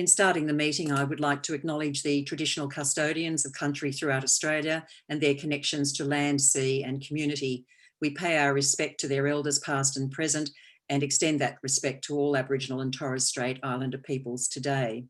In starting the meeting, I would like to acknowledge the traditional custodians of country throughout Australia and their connections to land, sea and community. We pay our respect to their elders past and present and extend that respect to all Aboriginal and Torres Strait Islander peoples today.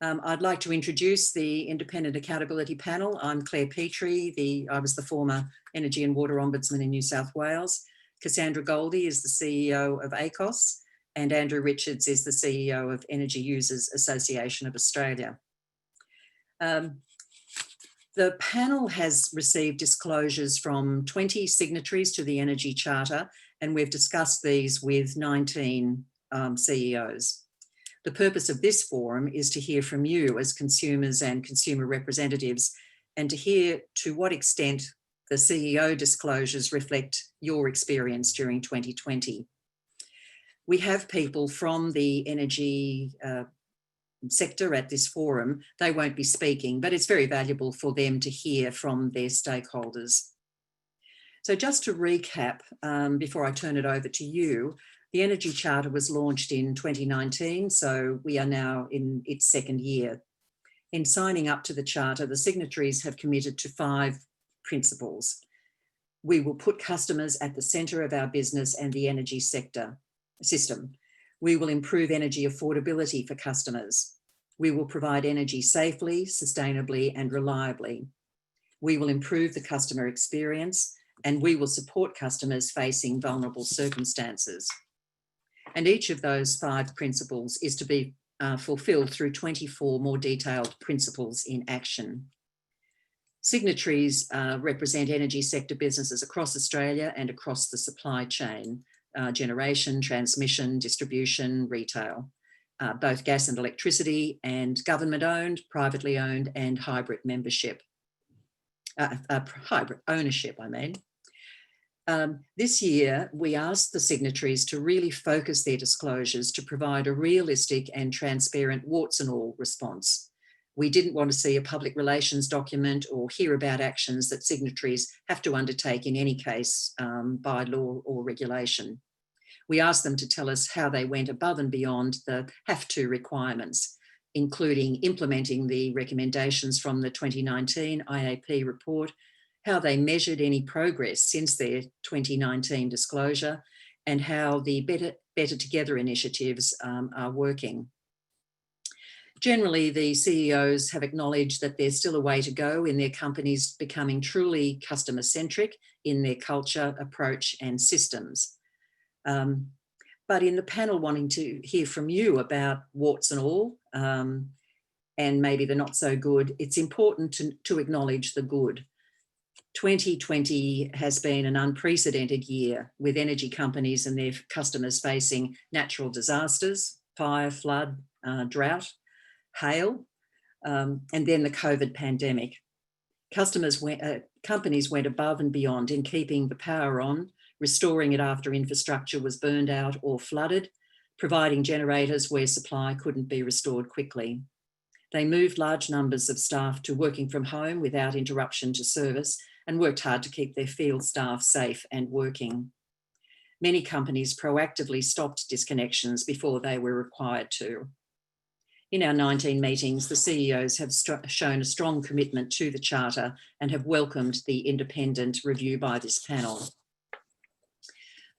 I'd like to introduce the Independent Accountability Panel. I'm Claire Petrie, I was the former Energy and Water Ombudsman in New South Wales. Cassandra Goldie is the CEO of ACOS, and Andrew Richards is the CEO of Energy Users Association of Australia. The panel has received disclosures from 20 signatories to the Energy Charter, and we've discussed these with 19 CEOs. The purpose of this forum is to hear from you as consumers and consumer representatives, and to hear to what extent the CEO disclosures reflect your experience during 2020. We have people from the energy sector at this forum. They won't be speaking, but it's very valuable for them to hear from their stakeholders. So just to recap, before I turn it over to you, the Energy Charter was launched in 2019, so we are now in its second year. In signing up to the Charter, the signatories have committed to 5 principles. We will put customers at the centre of our business and the energy system. We will improve energy affordability for customers. We will provide energy safely, sustainably and reliably. We will improve the customer experience, and we will support customers facing vulnerable circumstances. And each of those 5 principles is to be fulfilled through 24 more detailed principles in action. Signatories represent energy sector businesses across Australia and across the supply chain, generation, transmission, distribution, retail, both gas and electricity, and government-owned, privately owned and hybrid membership, hybrid ownership, I mean. This year, we asked the signatories to really focus their disclosures to provide a realistic and transparent warts and all response. We didn't want to see a public relations document or hear about actions that signatories have to undertake in any case by law or regulation. We asked them to tell us how they went above and beyond the have-to requirements, including implementing the recommendations from the 2019 IAP report, how they measured any progress since their 2019 disclosure, and how the Better Together initiatives are working. Generally, the CEOs have acknowledged that there's still a way to go in their companies becoming truly customer-centric in their culture, approach and systems. But in the panel wanting to hear from you about warts and all, and maybe the not so good, it's important to acknowledge the good. 2020 has been an unprecedented year, with energy companies and their customers facing natural disasters, fire, flood, drought, hail, and then the COVID pandemic. Companies went above and beyond in keeping the power on, restoring it after infrastructure was burned out or flooded, providing generators where supply couldn't be restored quickly. They moved large numbers of staff to working from home without interruption to service, and worked hard to keep their field staff safe and working. Many companies proactively stopped disconnections before they were required to. In our 19 meetings, the CEOs have shown a strong commitment to the Charter and have welcomed the independent review by this panel.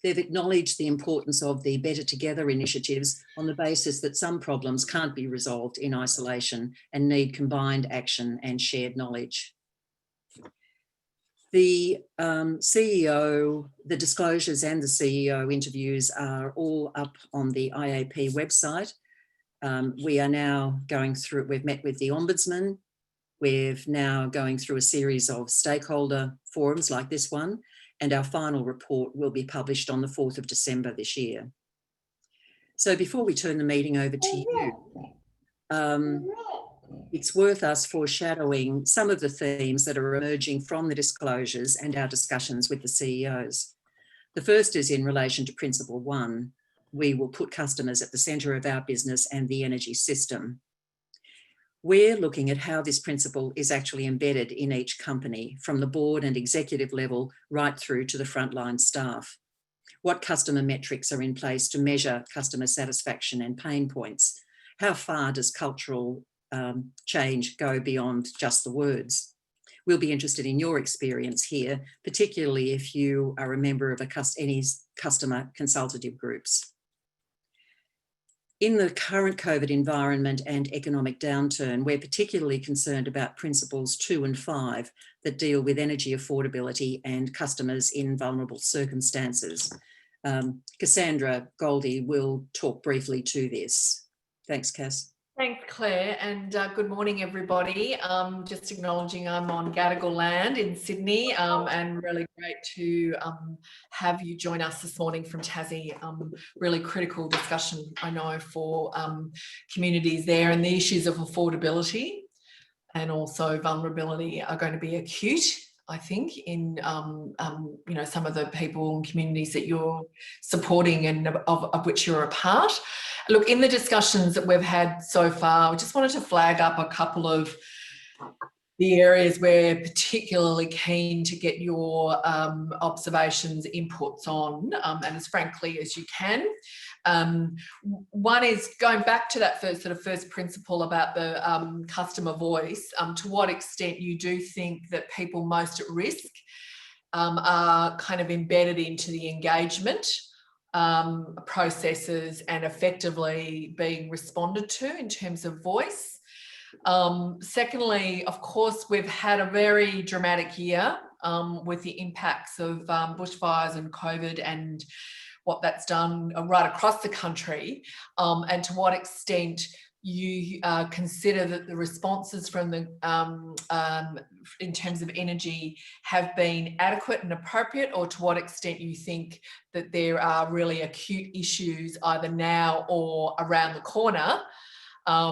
They've acknowledged the importance of the Better Together initiatives on the basis that some problems can't be resolved in isolation and need combined action and shared knowledge. The CEO, the disclosures and the CEO interviews are all up on the IAP website. We are now going through, we've met with the Ombudsman. We're now going through a series of stakeholder forums like this one, and our final report will be published on the 4th of December this year. So before we turn the meeting over to you, it's worth us foreshadowing some of the themes that are emerging from the disclosures and our discussions with the CEOs. The first is in relation to Principle 1. We will put customers at the centre of our business and the energy system. We're looking at how this principle is actually embedded in each company, from the board and executive level right through to the frontline staff. What customer metrics are in place to measure customer satisfaction and pain points? how far does cultural change go beyond just the words? We'll be interested in your experience here, particularly if you are a member of any customer consultative groups. In the current COVID environment and economic downturn, we're particularly concerned about principles 2 and 5 that deal with energy affordability and customers in vulnerable circumstances. Cassandra Goldie will talk briefly to this. Thanks, Cass. Thanks, Claire, and good morning, everybody. Just acknowledging I'm on Gadigal land in Sydney, and really great to have you join us this morning from Tassie. Really critical discussion, I know, for communities there, and the issues of affordability and also vulnerability are going to be acute, I think, in you know, some of the people and communities that you're supporting and of which you're a part. Look, in the discussions that we've had so far, I just wanted to flag up a couple of the areas we're particularly keen to get your observations, inputs on, and as frankly as you can. One is going back to that first principle about the customer voice, to what extent you do think that people most at risk are kind of embedded into the engagement processes and effectively being responded to in terms of voice. Secondly, of course, we've had a very dramatic year with the impacts of bushfires and COVID and what that's done right across the country, and to what extent you consider that the responses from the in terms of energy have been adequate and appropriate, or to what extent you think that there are really acute issues either now or around the corner,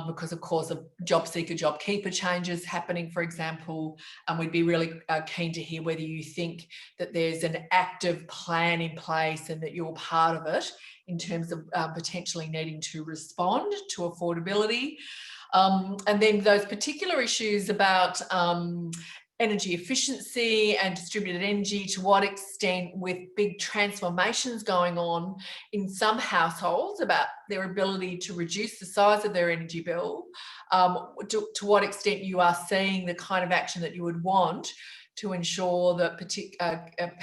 because of course of job seeker, job keeper changes happening, for example, and we'd be really keen to hear whether you think that there's an active plan in place and that you're part of it in terms of potentially needing to respond to affordability. And then those particular issues about energy efficiency and distributed energy, to what extent, with big transformations going on in some households about their ability to reduce the size of their energy bill, to what extent you are seeing the kind of action that you would want to ensure that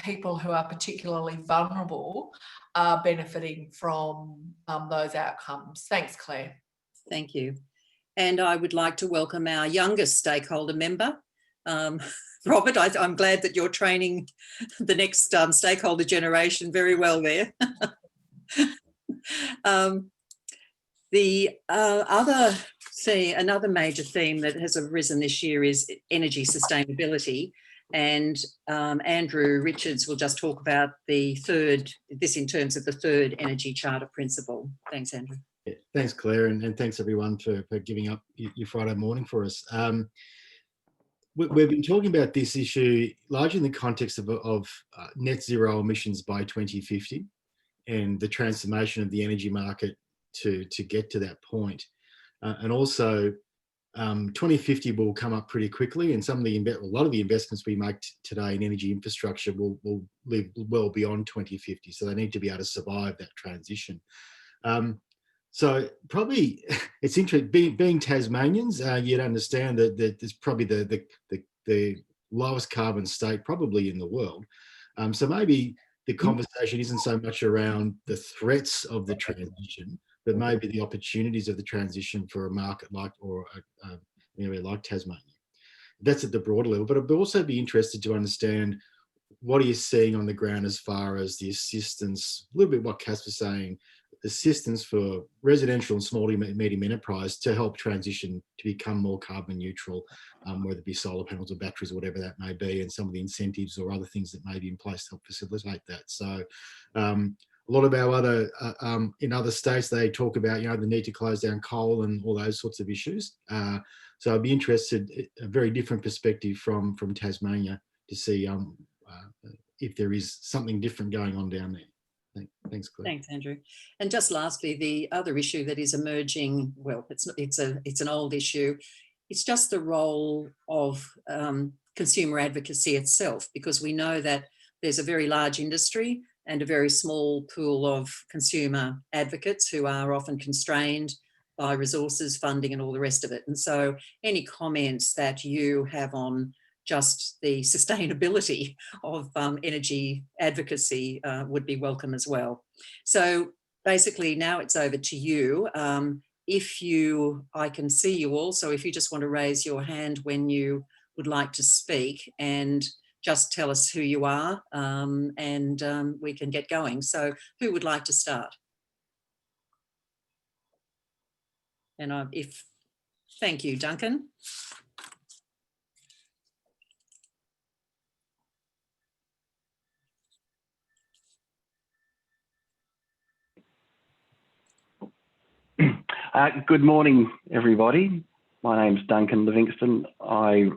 people who are particularly vulnerable are benefiting from those outcomes. Thanks, Claire. Thank you. And I would like to welcome our youngest stakeholder member, Robert. I'm glad that you're training the next stakeholder generation very well there. Another major theme that has arisen this year is energy sustainability. And Andrew Richards will just talk about this in terms of the third Energy Charter principle. Thanks, Andrew. Yeah, thanks, Claire, and thanks everyone for giving up your Friday morning for us. We've been talking about this issue largely in the context of net zero emissions by 2050 and the transformation of the energy market to get to that point. And also 2050 will come up pretty quickly, and a lot of the investments we make today in energy infrastructure will live well beyond 2050. So they need to be able to survive that transition. So probably it's interesting, being Tasmanians, you'd understand that it's probably the lowest carbon state probably in the world. So maybe the conversation isn't so much around the threats of the transition, but maybe the opportunities of the transition for a market like, or an area like Tasmania. That's at the broader level, but I'd also be interested to understand what are you seeing on the ground as far as the assistance, a little bit what Cass was saying, assistance for residential and small and medium enterprise to help transition to become more carbon neutral, whether it be solar panels or batteries or whatever that may be, and some of the incentives or other things that may be in place to help facilitate that. So a lot of our other, in other states, they talk about, the need to close down coal and all those sorts of issues. So I'd be interested, a very different perspective from Tasmania, to see if there is something different going on down there. Thanks, Claire. Thanks, Andrew. And just lastly, the other issue that is emerging, well, it's an old issue. It's just the role of consumer advocacy itself, because we know that there's a very large industry and a very small pool of consumer advocates who are often constrained by resources, funding and all the rest of it. And so any comments that you have on just the sustainability of energy advocacy would be welcome as well. So basically now it's over to you. I can see you all, so if you just want to raise your hand when you would like to speak and just tell us who you are, and we can get going. So who would like to start? And thank you, Duncan. Good morning, everybody. My name's Duncan Livingston. I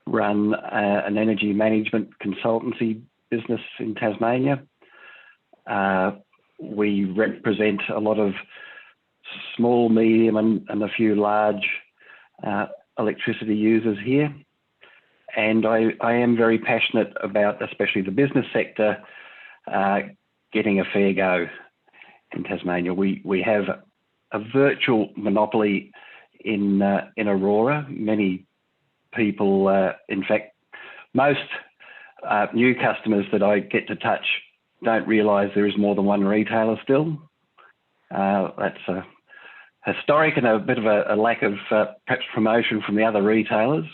run an energy management consultancy business in Tasmania. We represent a lot of small, medium and a few large electricity users here. And I am very passionate about, especially the business sector, getting a fair go in Tasmania. We have a virtual monopoly in Aurora. Many people, in fact, most new customers that I get to touch don't realise there is more than one retailer still. That's historic and a bit of a lack of perhaps promotion from the other retailers,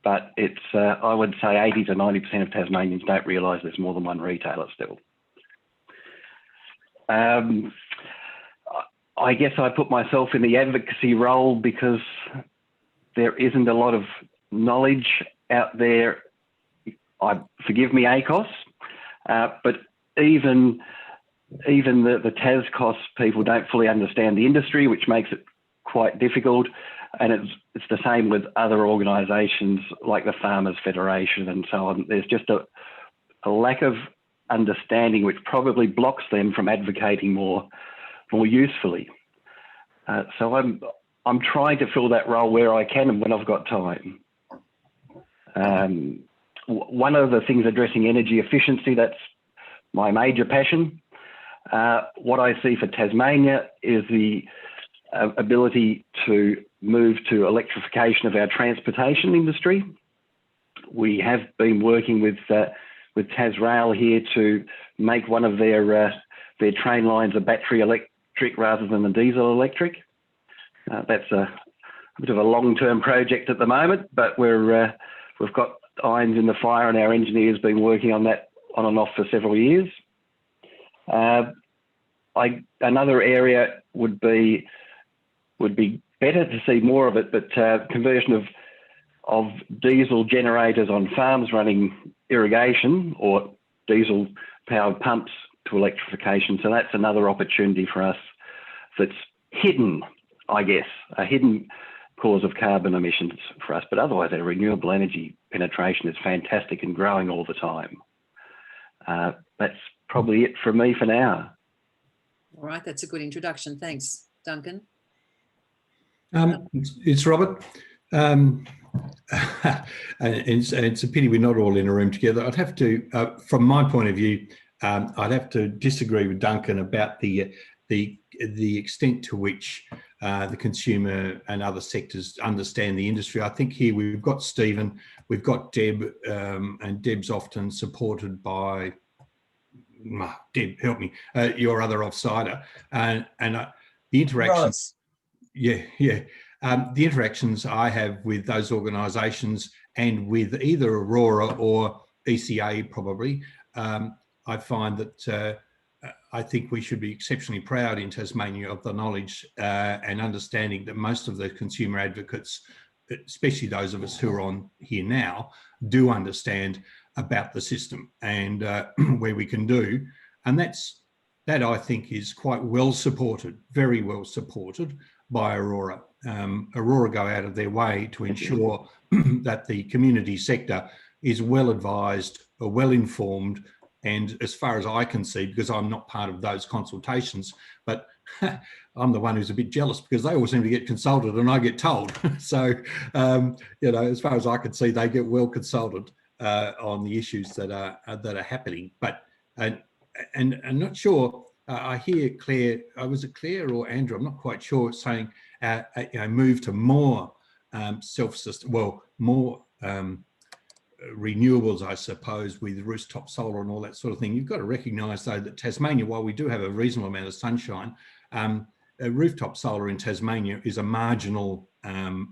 but it's, I would say 80 to 90% of Tasmanians don't realise there's more than one retailer still. I guess I put myself in the advocacy role because there isn't a lot of knowledge out there. Forgive me, ACOS, but even the TASCOS people don't fully understand the industry, which makes it quite difficult. And it's the same with other organisations like the Farmers Federation and so on. There's just a lack of understanding, which probably blocks them from advocating more usefully. So I'm trying to fill that role where I can and when I've got time. One of the things addressing energy efficiency, that's my major passion. What I see for Tasmania is the ability to move to electrification of our transportation industry. We have been working with Tasrail here to make one of their train lines a battery electric rather than a diesel electric. That's a bit of a long-term project at the moment, but we've got irons in the fire, and our engineers been working on that on and off for several years. Another area would be better to see more of it, but conversion of diesel generators on farms running irrigation or diesel powered pumps to electrification. So that's another opportunity for us that's hidden, I guess, a hidden cause of carbon emissions for us. But otherwise, our renewable energy penetration is fantastic and growing all the time. That's probably it from me for now. All right, that's a good introduction. Thanks, Duncan. It's Robert. And it's a pity we're not all in a room together. I'd have to, from my point of view, I'd have to disagree with Duncan about the extent to which the consumer and other sectors understand the industry. I think here we've got Stephen, we've got Deb, and Deb's often supported by Deb, help me, your other offsider, and the interactions. The interactions I have with those organisations and with either Aurora or ECA probably, I find that I think we should be exceptionally proud in Tasmania of the knowledge and understanding that most of the consumer advocates, especially those of us who are on here now, do understand about the system and where we can do. And that I think is quite well supported, very well supported by Aurora. Aurora go out of their way to ensure that the community sector is well advised, or well informed, and as far as I can see, because I'm not part of those consultations, but I'm the one who's a bit jealous because they all seem to get consulted and I get told. So, you know, as far as I can see, they get well consulted on the issues that are happening. But and I'm not sure. I hear Claire. Was it Claire or Andrew? I'm not quite sure. Saying move to more more renewables, I suppose, with rooftop solar and all that sort of thing. You've got to recognise, though, that Tasmania, while we do have a reasonable amount of sunshine, rooftop solar in Tasmania is a marginal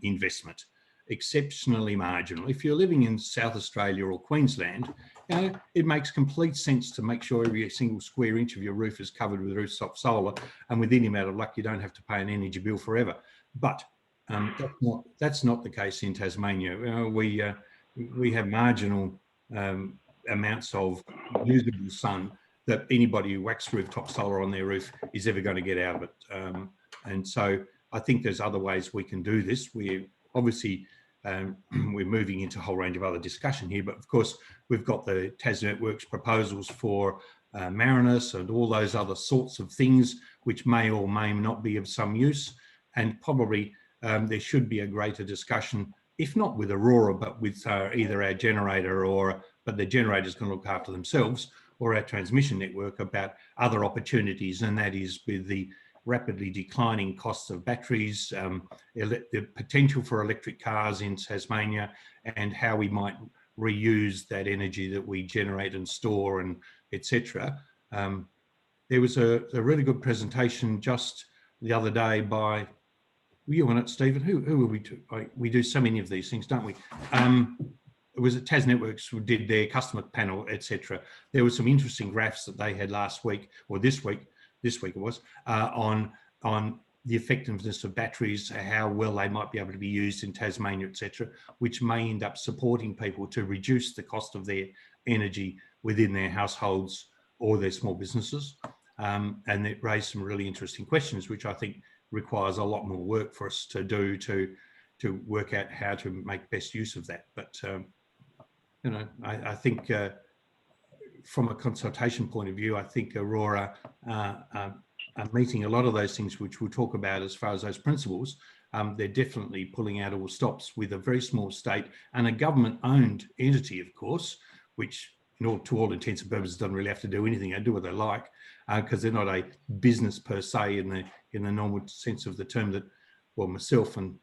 investment, exceptionally marginal. If you're living in South Australia or Queensland, it makes complete sense to make sure every single square inch of your roof is covered with rooftop solar, and with any amount of luck, you don't have to pay an energy bill forever. But that's not the case in Tasmania. We have marginal amounts of usable sun that anybody who whacks rooftop solar on their roof is ever going to get out of it. And so I think there's other ways we can do this. We obviously, we're moving into a whole range of other discussion here, but of course we've got the TasNetworks proposals for Marinus and all those other sorts of things, which may or may not be of some use. And probably there should be a greater discussion, if not with Aurora, but with either our generator but the generator's going to look after themselves, or our transmission network, about other opportunities. And that is with the rapidly declining costs of batteries, the potential for electric cars in Tasmania, and how we might reuse that energy that we generate and store, and etc. There was a really good presentation just the other day by, were you on it, Stephen? Who were we to? We do so many of these things, don't we? It was at TasNetworks who did their customer panel, etc. There were some interesting graphs that they had last week, or this week it was, on the effectiveness of batteries, how well they might be able to be used in Tasmania, etc., which may end up supporting people to reduce the cost of their energy within their households or their small businesses. And it raised some really interesting questions, which I think requires a lot more work for us to do to work out how to make best use of that. But I think from a consultation point of view, I think Aurora are meeting a lot of those things which we'll talk about as far as those principles. They're definitely pulling out all stops with a very small state and a government-owned entity, of course, which to all intents and purposes doesn't really have to do anything. They do what they like, because they're not a business per se in the normal sense of the term that, well, myself and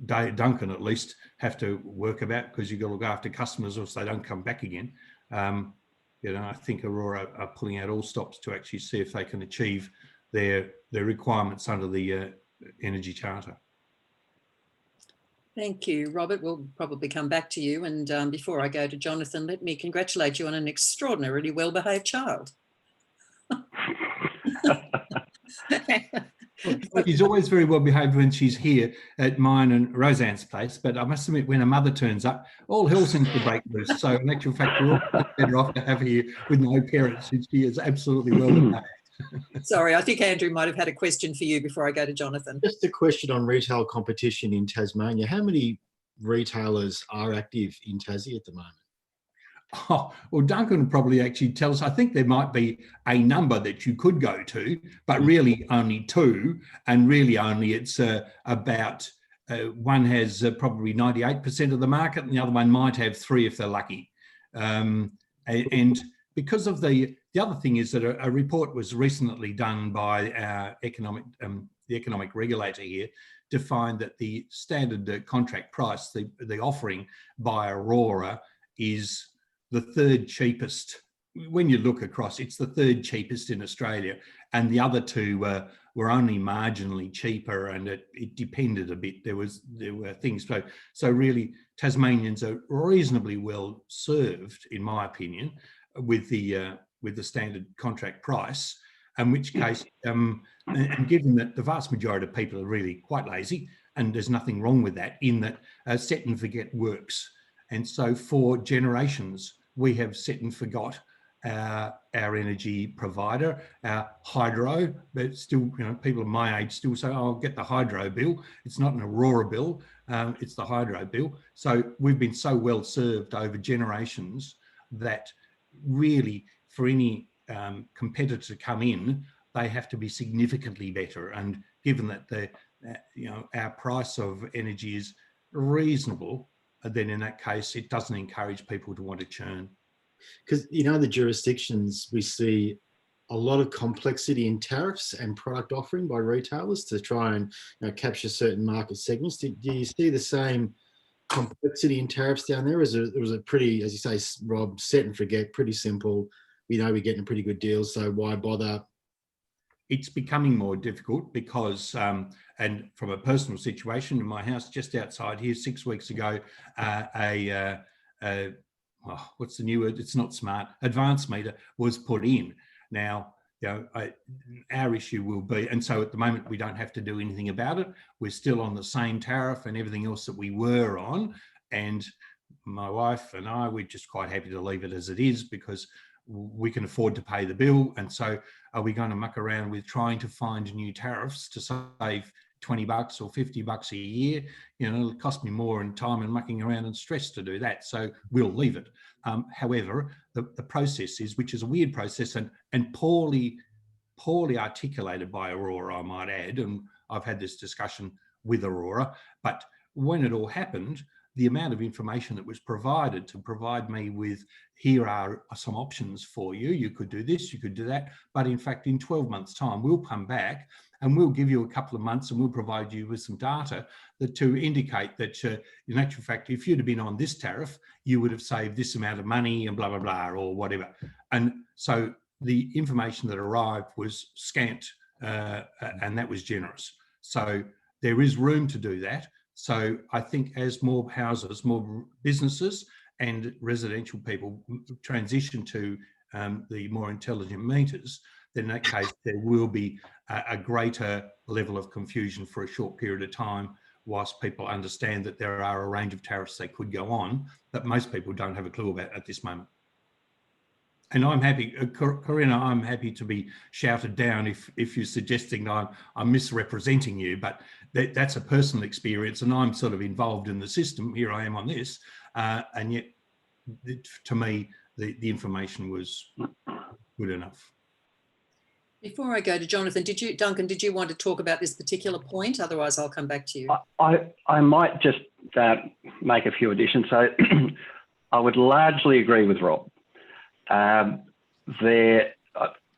Duncan at least have to work about, because you've got to look after customers or else they don't come back again. I think Aurora are pulling out all stops to actually see if they can achieve their requirements under the Energy Charter. Thank you, Robert. We'll probably come back to you. And before I go to Jonathan, let me congratulate you on an extraordinarily well-behaved child. She's always very well behaved when she's here at mine and Roseanne's place, but I must admit, when her mother turns up, all hell seems to break loose. So in actual fact, we're all better off to have her here with no parents, and she is absolutely well behaved. Sorry, I think Andrew might have had a question for you before I go to Jonathan. Just a question on retail competition in Tasmania. How many retailers are active in Tassie at the moment? Oh, well, Duncan would probably actually tell us. I think there might be a number that you could go to, but really only two, and really only it's about one has probably 98% of the market, and the other one might have 3 if they're lucky. And because of the other thing is that a report was recently done by our the economic regulator here to find that the standard contract price, the offering by Aurora, is the 3rd cheapest. When you look across, it's the 3rd cheapest in Australia, and the other 2 were only marginally cheaper, and it depended a bit. There were things. So really, Tasmanians are reasonably well served, in my opinion, with the standard contract price. In which case, and given that the vast majority of people are really quite lazy, and there's nothing wrong with that, in that set and forget works. And so for generations, we have set and forgot our energy provider, our hydro, but still, people of my age still say, oh, I'll get the hydro bill. It's not an Aurora bill, it's the hydro bill. So we've been so well served over generations that really for any competitor to come in, they have to be significantly better. And given that our price of energy is reasonable, then in that case, it doesn't encourage people to want to churn. Because in other jurisdictions, we see a lot of complexity in tariffs and product offering by retailers to try and capture certain market segments. Do you see the same complexity in tariffs down there? Was it pretty, as you say, Rob, set and forget, pretty simple? We know we're getting a pretty good deal, so why bother? It's becoming more difficult because, and from a personal situation in my house just outside here, 6 weeks ago, what's the new word? It's not smart. Advanced meter was put in. Now, our issue will be, and so at the moment we don't have to do anything about it. We're still on the same tariff and everything else that we were on. And my wife and I, we're just quite happy to leave it as it is because we can afford to pay the bill. And so are we going to muck around with trying to find new tariffs to save $20 or $50 a year? It'll cost me more in time and mucking around and stress to do that. So we'll leave it. However, the process is, which is a weird process and poorly articulated by Aurora, I might add, and I've had this discussion with Aurora, but when it all happened, the amount of information that was provided to provide me with, here are some options for you. You could do this, you could do that. But in fact, in 12 months' time, we'll come back and we'll give you a couple of months and we'll provide you with some data to indicate that in actual fact, if you'd have been on this tariff, you would have saved this amount of money and blah, blah, blah, or whatever. And so the information that arrived was scant and that was generous. So there is room to do that. So I think as more houses, more businesses and residential people transition to the more intelligent meters, then in that case, there will be a greater level of confusion for a short period of time whilst people understand that there are a range of tariffs they could go on that most people don't have a clue about at this moment. And I'm happy, Corinna, I'm happy to be shouted down if you're suggesting I'm misrepresenting you, but that's a personal experience and I'm sort of involved in the system. Here I am on this, and yet to me, the information was good enough. Before I go to Jonathan, Duncan, did you want to talk about this particular point? Otherwise, I'll come back to you. I might just make a few additions. So I would largely agree with Rob. There,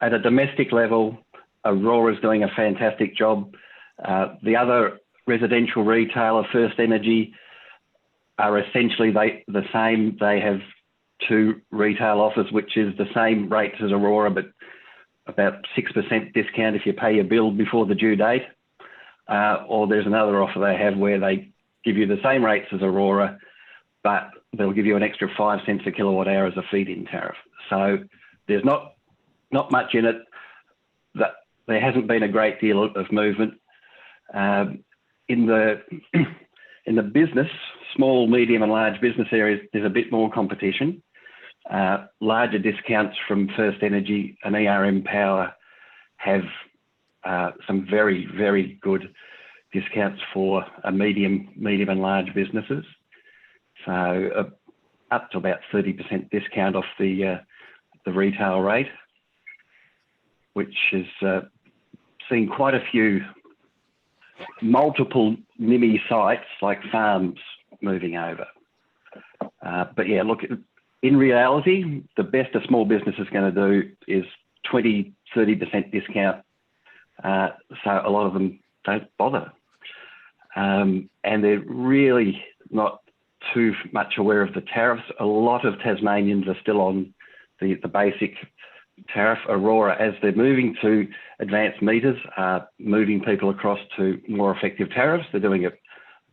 at a domestic level, Aurora is doing a fantastic job. The other residential retailer, First Energy, are essentially the same. They have two retail offers, which is the same rates as Aurora, but about 6% discount if you pay your bill before the due date. Or there's another offer they have where they give you the same rates as Aurora, but they'll give you an extra 5 cents a kilowatt hour as a feed-in tariff. So there's not much in it. That there hasn't been a great deal of movement. In the business, small, medium and large business areas, there's a bit more competition. Larger discounts from First Energy and ERM Power have some very, very good discounts for a medium and large businesses. So up to about 30% discount off the retail rate, which has seen quite a few multiple NIMI sites like farms moving over. But yeah, look, in reality, the best a small business is going to do is 20, 30% discount. So a lot of them don't bother. And they're really not too much aware of the tariffs. A lot of Tasmanians are still on the basic tariff. Aurora, as they're moving to advanced meters, are moving people across to more effective tariffs. They're doing a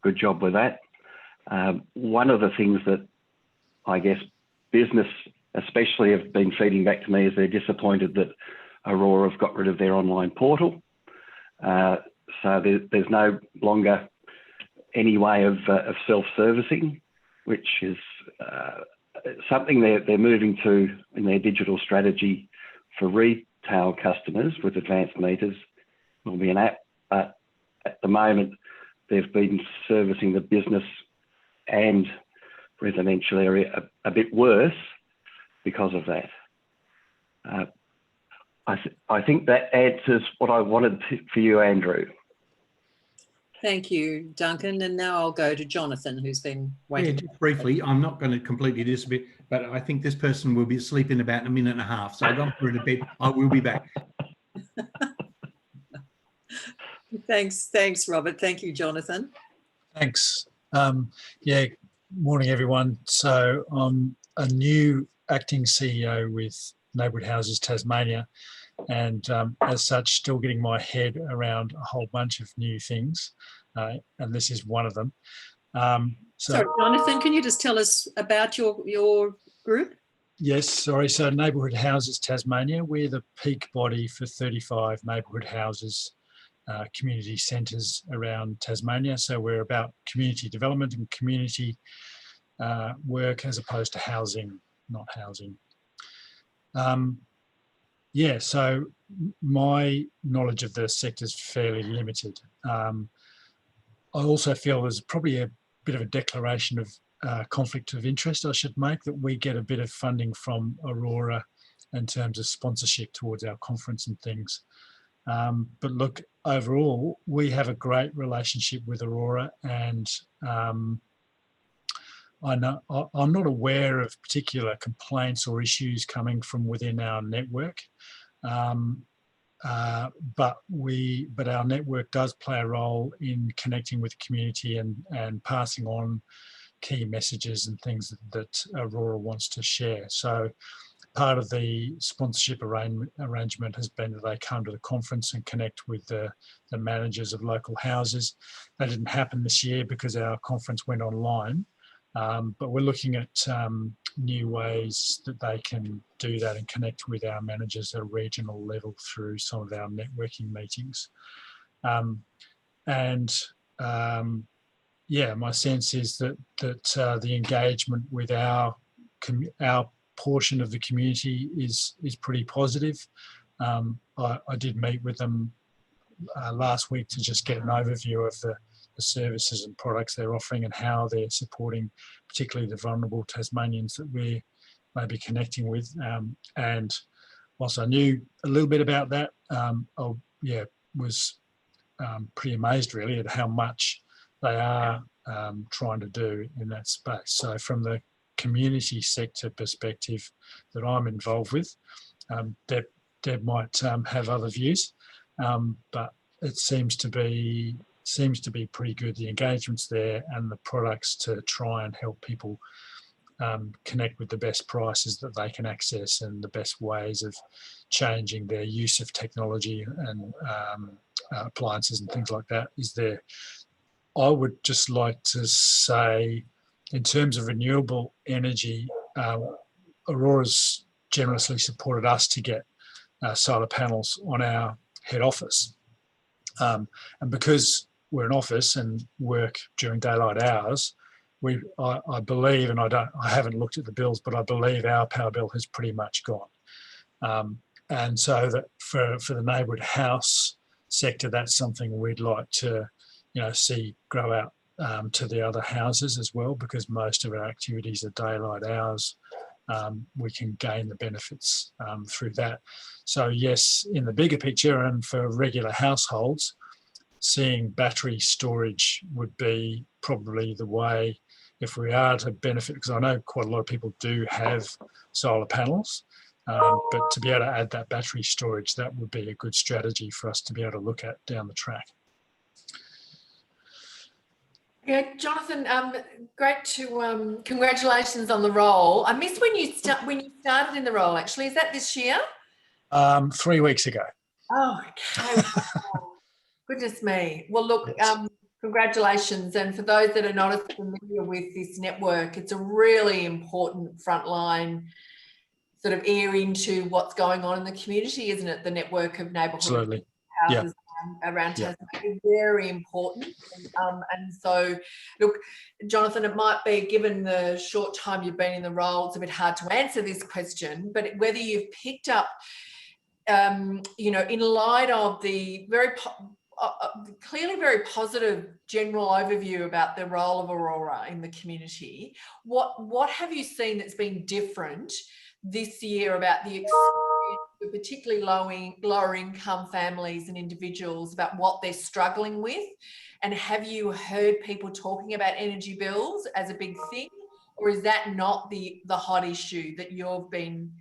good job with that. One of the things that I guess business especially have been feeding back to me is they're disappointed that Aurora have got rid of their online portal. So there's no longer any way of self-servicing, which is something they're moving to in their digital strategy for retail customers with advanced meters. Will be an app, but at the moment they've been servicing the business and residential area a bit worse because of that. I think that answers what I wanted for you, Andrew. Thank you, Duncan. And now I'll go to Jonathan, who's been Yeah, waiting. just briefly, I'm not going to completely disappear, but I think this person will be asleep in about a minute and a half. So don't put it to bed. I will be back. Thanks, Robert. Thank you, Jonathan. Thanks. Yeah, morning everyone. So I'm a new acting CEO with Neighbourhood Houses Tasmania, and as such, still getting my head around a whole bunch of new things, and this is one of them. Sorry, Jonathan, can you just tell us about your group? Yes, sorry. So Neighbourhood Houses Tasmania, we're the peak body for 35 neighbourhood houses, community centres around Tasmania. So we're about community development and community work as opposed to housing, not housing. Yeah, so my knowledge of the sector is fairly limited. I also feel there's probably a bit of a declaration of conflict of interest I should make, that we get a bit of funding from Aurora in terms of sponsorship towards our conference and things. But look, overall, we have a great relationship with Aurora, and I'm not aware of particular complaints or issues coming from within our network. But our network does play a role in connecting with the community and passing on key messages and things that Aurora wants to share. So part of the sponsorship arrangement has been that they come to the conference and connect with the managers of local houses. That didn't happen this year because our conference went online, but we're looking at new ways that they can do that and connect with our managers at a regional level through some of our networking meetings. Yeah, my sense is that the engagement with our portion of the community is pretty positive. I did meet with them last week to just get an overview of the services and products they're offering and how they're supporting particularly the vulnerable Tasmanians that we're maybe connecting with. And whilst I knew a little bit about that, I was pretty amazed really at how much they are trying to do in that space. So from the community sector perspective that I'm involved with, Deb might have other views, but it seems to be pretty good, the engagements there and the products to try and help people connect with the best prices that they can access and the best ways of changing their use of technology and appliances and things like that is there. I would just like to say, in terms of renewable energy, Aurora's generously supported us to get solar panels on our head office. And because we're an office and work during daylight hours, I believe, and I haven't looked at the bills, but I believe our power bill has pretty much gone. And so that for the neighbourhood house sector, that's something we'd like to, see grow out to the other houses as well, because most of our activities are daylight hours. We can gain the benefits through that. So yes, in the bigger picture and for regular households, seeing battery storage would be probably the way if we are to benefit, because I know quite a lot of people do have solar panels, but to be able to add that battery storage, that would be a good strategy for us to be able to look at down the track. Yeah, Jonathan, great to congratulations on the role. I missed when you started in the role. Actually, is that this year? 3 weeks ago. Oh, okay. Goodness me. Well, look, yes. Congratulations. And for those that are not as familiar with this network, it's a really important frontline sort of ear into what's going on in the community, isn't it? The network of neighbourhood houses around Tasmania, very important. And so, look, Jonathan, it might be, given the short time you've been in the role, it's a bit hard to answer this question, but whether you've picked up, in light of the clearly very positive general overview about the role of Aurora in the community, what have you seen that's been different this year about the experience of particularly lower income families and individuals, about what they're struggling with And have you heard people talking about energy bills as a big thing, or is that not the hot issue that you've been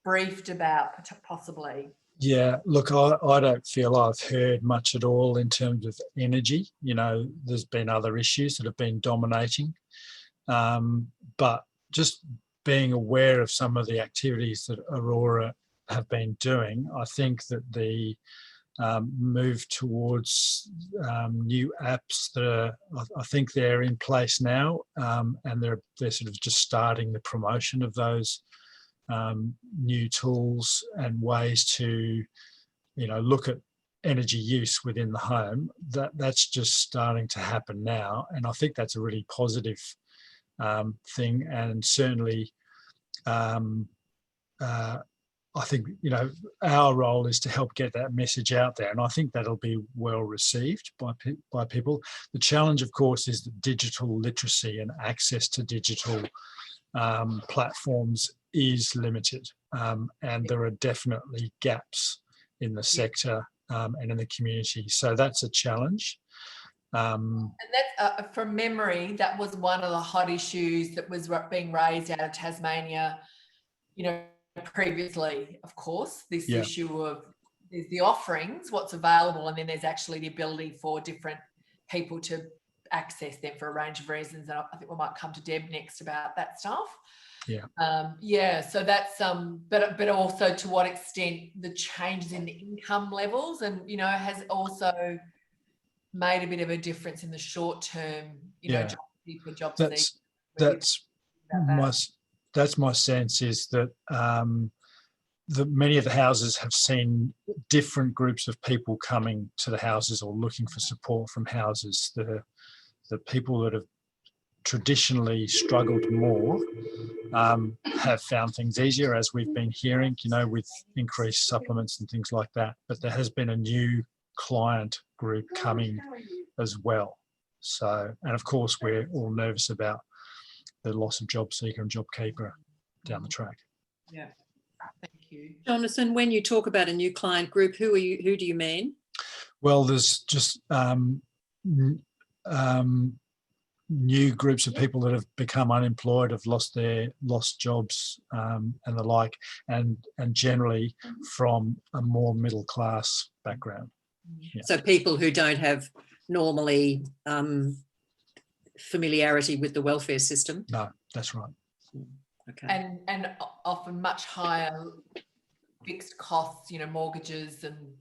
briefed about possibly? Yeah, look, I don't feel I've heard much at all in terms of energy. You know, there's been other issues that have been dominating. But just being aware of some of the activities that Aurora have been doing, I think that the move towards new apps that are, I think they're in place now, and they're sort of just starting the promotion of those new tools and ways to, you know, look at energy use within the home. That's just starting to happen now, and I think that's a really positive thing. And certainly, I think, you know, our role is to help get that message out there, and I think that'll be well received by people. The challenge, of course, is that digital literacy and access to digital platforms is limited, and there are definitely gaps in the sector and in the community. So that's a challenge. And that's from memory, that was one of the hot issues that was being raised out of Tasmania, you know, previously, of course, this issue of there's the offerings, what's available, and then there's actually the ability for different people to access them for a range of reasons. And I think we might come to Deb next about that stuff. So that's but also to what extent the changes in the income levels, and, you know, has also made a bit of a difference in the short term, you know, job seekers. That's my sense, is that many of the houses have seen different groups of people coming to the houses or looking for support from houses. The people that have traditionally struggled more have found things easier, as we've been hearing, you know, with increased supplements and things like that. But there has been a new client group coming as well. So, and of course, we're all nervous about the loss of job seeker and job keeper down the track. Yeah, thank you. Jonathan, when you talk about a new client group, who do you mean? Well, there's just new groups of people that have become unemployed, have lost jobs and the like, and generally from a more middle class background. Yeah. So people who don't have normally familiarity with the welfare system. No, that's right. Okay. And often much higher fixed costs, you know, mortgages and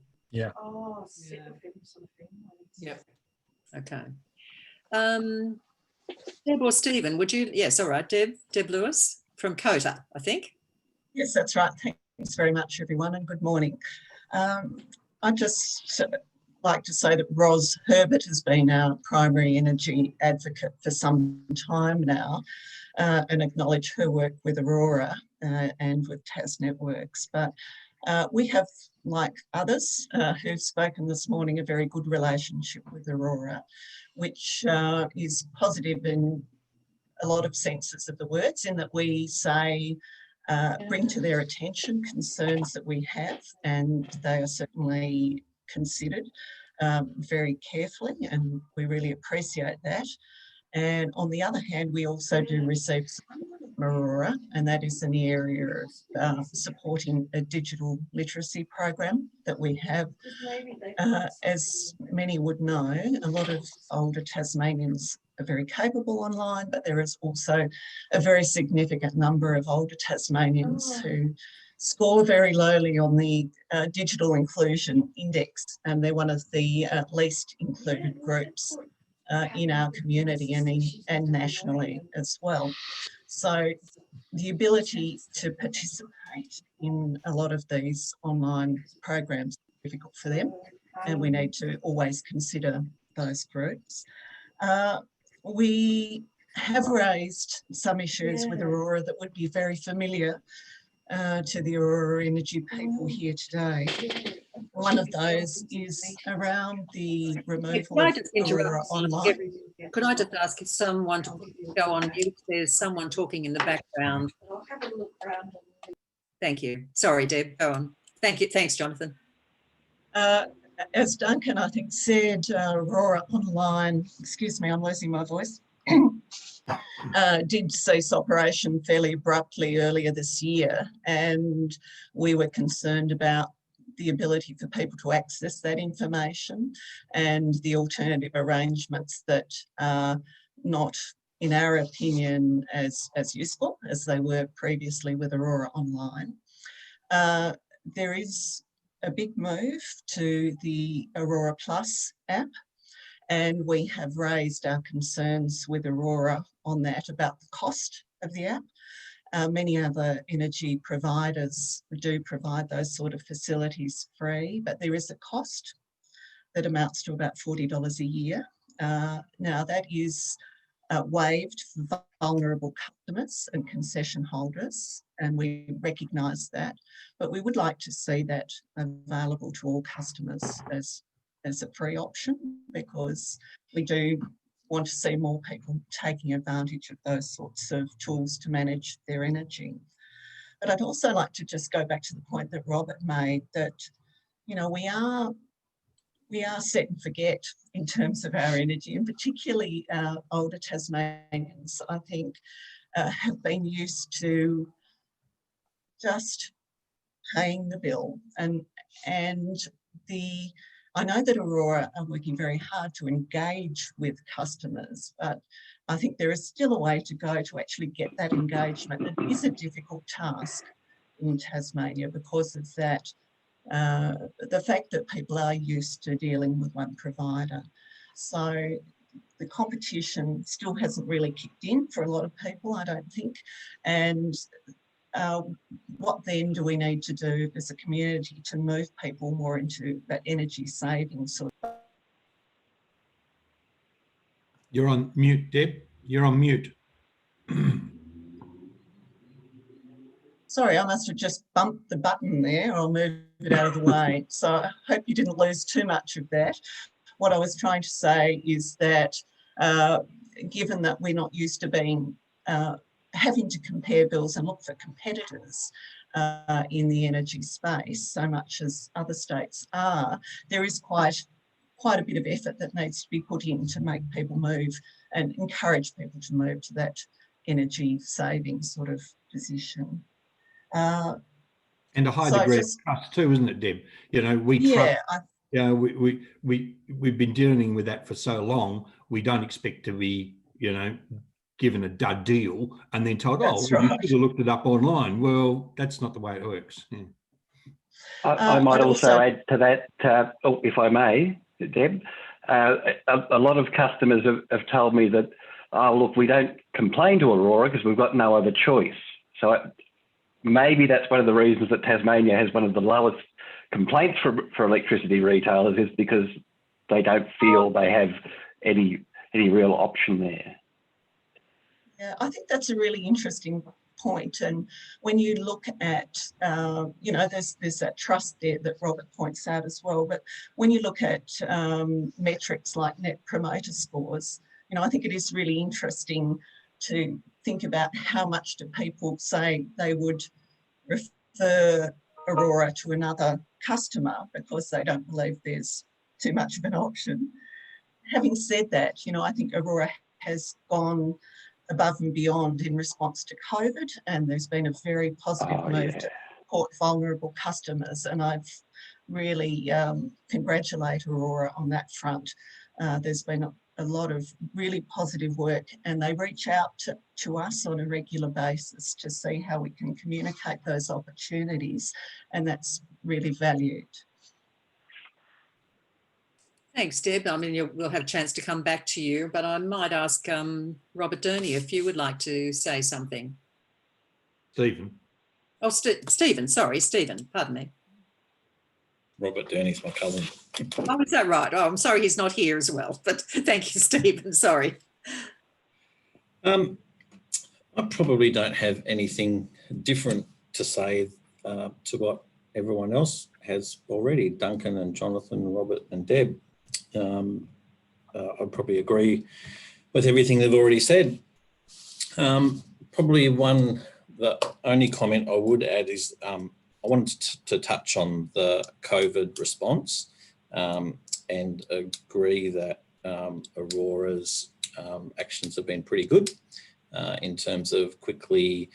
Okay. Deb or Stephen, would you? Yes, all right. Deb Lewis from COTA, I think. Yes, that's right. Thanks very much, everyone, and good morning. I'd just like to say that Ros Herbert has been our primary energy advocate for some time now, and acknowledge her work with Aurora and with Tas Networks. But we have, like others who've spoken this morning, a very good relationship with Aurora, which is positive in a lot of senses of the words, in that we say, bring to their attention concerns that we have, and they are certainly considered very carefully, and we really appreciate that. And on the other hand, we also do receive support from Aurora, and that is in the area of supporting a digital literacy program that we have. As many would know, a lot of older Tasmanians are very capable online, but there is also a very significant number of older Tasmanians who score very lowly on the digital inclusion index, and they're one of the least included groups in our community and nationally as well. So the ability to participate in a lot of these online programs is difficult for them, and we need to always consider those groups. We have raised some issues with Aurora that would be very familiar to the Aurora Energy people here today. One of those is around the removal of Aurora Online. Could I just ask if someone to go on mute? There's someone talking in the background. I'll have a look around. Thank you. Sorry, Deb, go on. Thank you. Thanks, Jonathan. as Duncan, I think, said, Aurora Online, excuse me, I'm losing my voice, did cease operation fairly abruptly earlier this year, and we were concerned about the ability for people to access that information and the alternative arrangements that are not, in our opinion, as useful as they were previously with Aurora Online. There is a big move to the Aurora Plus app, and we have raised our concerns with Aurora on that about the cost of the app. Many other energy providers do provide those sort of facilities free, but there is a cost that amounts to about $40 a year. Now that is waived for vulnerable customers and concession holders, and we recognise that, but we would like to see that available to all customers as a free option, because we do want to see more people taking advantage of those sorts of tools to manage their energy. But I'd also like to just go back to the point that Robert made, that, you know, we are set and forget in terms of our energy, and particularly older Tasmanians, I think, have been used to just paying the bill. I know that Aurora are working very hard to engage with customers, but I think there is still a way to go to actually get that engagement. It is a difficult task in Tasmania because of that, the fact that people are used to dealing with one provider. So the competition still hasn't really kicked in for a lot of people, I don't think. And what then do we need to do as a community to move people more into that energy saving sort of? You're on mute, Deb. You're on mute. Sorry, I must have just bumped the button there. I'll move it out of the way. So I hope you didn't lose too much of that. What I was trying to say is that given that we're not used to being having to compare bills and look for competitors in the energy space, so much as other states are, there is quite a bit of effort that needs to be put in to make people move and encourage people to move to that energy saving sort of position. And a high degree of trust too, isn't it, Deb? You know, we trust. Yeah, we've been dealing with that for so long. We don't expect to be, you know, given a dud deal and then told, oh, well, you should have looked it up online. Well, that's not the way it works. Yeah. I might also add to that, if I may, Deb. A lot of customers have told me that, oh, look, we don't complain to Aurora because we've got no other choice. So maybe that's one of the reasons that Tasmania has one of the lowest complaints for electricity retailers, is because they don't feel they have any real option there. Yeah, I think that's a really interesting point. And when you look at, you know, there's that trust there that Robert points out as well. But when you look at metrics like net promoter scores, you know, I think it is really interesting to think about how much do people say they would refer Aurora to another customer because they don't believe there's too much of an option. Having said that, you know, I think Aurora has gone above and beyond in response to COVID, and there's been a very positive move to support vulnerable customers, and I've really congratulate Aurora on that front. There's been a lot of really positive work, and they reach out to us on a regular basis to see how we can communicate those opportunities, and that's really valued. Thanks, Deb. I mean, we'll have a chance to come back to you, but I might ask Robert Durney if you would like to say something. Stephen. Oh, Stephen, sorry, Stephen, pardon me. Robert Durney's my cousin. Oh, is that right? Oh, I'm sorry he's not here as well, but thank you, Stephen, sorry. I probably don't have anything different to say to what everyone else has already, Duncan and Jonathan, Robert and Deb. I probably agree with everything they've already said. Probably the only comment I would add is I wanted to touch on the COVID response. and agree that Aurora's actions have been pretty good in terms of quickly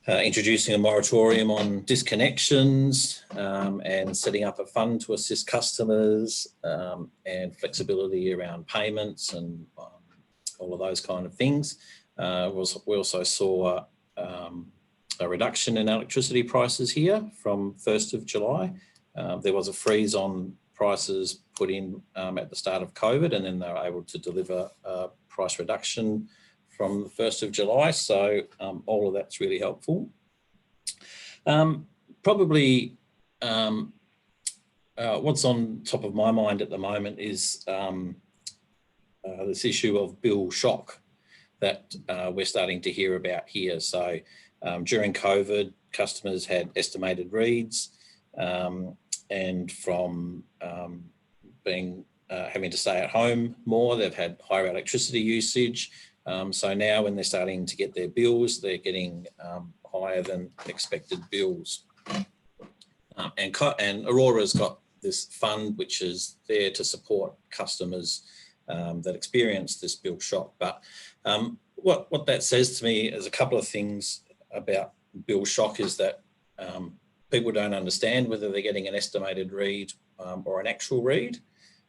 introducing a moratorium on disconnections and setting up a fund to assist customers and flexibility around payments and all of those kind of things. We also saw a reduction in electricity prices here from 1st of July. There was a freeze on prices put in at the start of COVID, and then they were able to deliver a price reduction from the 1st of July. So all of that's really helpful. Probably what's on top of my mind at the moment is this issue of bill shock that we're starting to hear about here. So during COVID, customers had estimated reads, and from having to stay at home more, they've had higher electricity usage. So now when they're starting to get their bills, they're getting higher than expected bills. And Aurora's got this fund which is there to support customers that experience this bill shock. But what that says to me is a couple of things about bill shock is that people don't understand whether they're getting an estimated read or an actual read.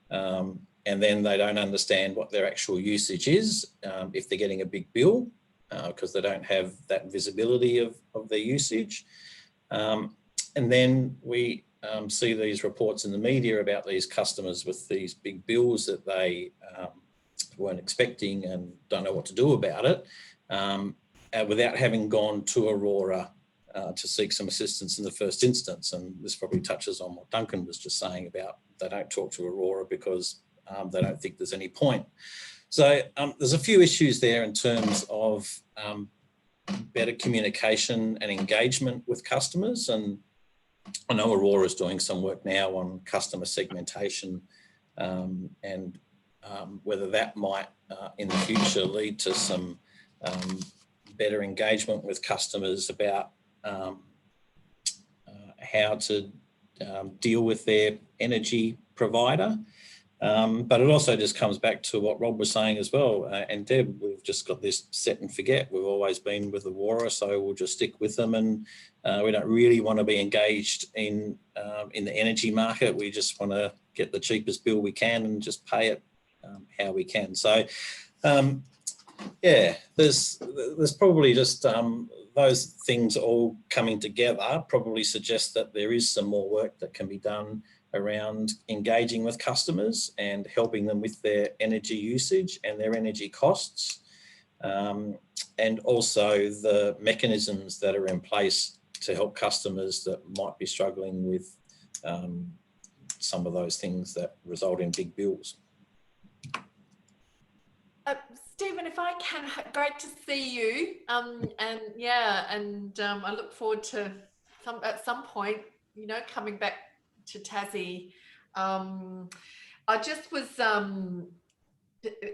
And then they don't understand what their actual usage is if they're getting a big bill because they don't have that visibility of their usage. And then we see these reports in the media about these customers with these big bills that they weren't expecting and don't know what to do about it without having gone to Aurora to seek some assistance in the first instance. And this probably touches on what Duncan was just saying about they don't talk to Aurora because they don't think there's any point. So there's a few issues there in terms of better communication and engagement with customers. And I know Aurora is doing some work now on customer segmentation and whether that might in the future lead to some better engagement with customers about how to deal with their energy provider. But it also just comes back to what Rob was saying as well. And Deb, we've just got this set and forget. We've always been with Aurora, so we'll just stick with them. And we don't really want to be engaged in the energy market. We just want to get the cheapest bill we can and just pay it how we can. So, yeah, there's probably just those things all coming together probably suggest that there is some more work that can be done around engaging with customers and helping them with their energy usage and their energy costs, and also the mechanisms that are in place to help customers that might be struggling with some of those things that result in big bills. Stephen, if I can, great to see you. And yeah, and I look forward to at some point, you know, coming back to Tassie. I just was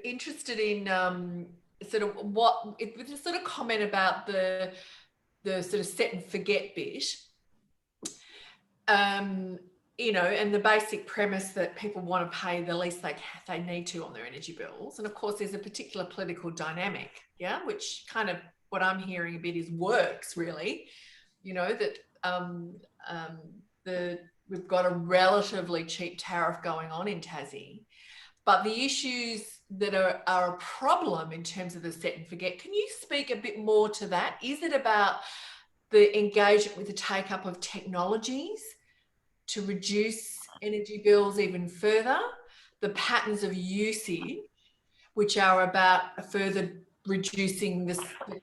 interested in sort of with a sort of comment about the sort of set and forget bit. You know, and the basic premise that people want to pay the least they need to on their energy bills. And of course, there's a particular political dynamic, yeah, which kind of what I'm hearing a bit is works really, you know, that we've got a relatively cheap tariff going on in Tassie, but the issues that are a problem in terms of the set and forget, can you speak a bit more to that? Is it about the engagement with the take up of technologies to reduce energy bills even further, the patterns of usage, which are about further reducing the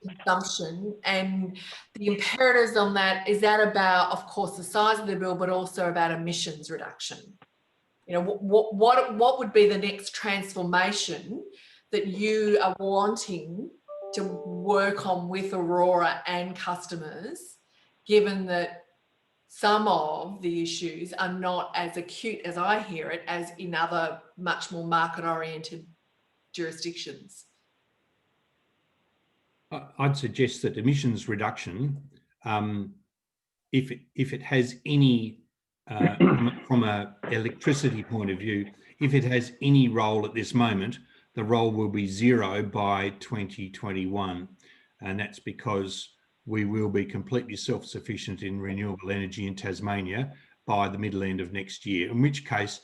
consumption, and the imperatives on that, is that about, of course, the size of the bill, but also about emissions reduction? You know, what would be the next transformation that you are wanting to work on with Aurora and customers, given that some of the issues are not as acute as I hear it as in other much more market-oriented jurisdictions? I'd suggest that emissions reduction, if it has any from a electricity point of view, if it has any role at this moment, the role will be zero by 2021. And that's because we will be completely self-sufficient in renewable energy in Tasmania by the middle end of next year, in which case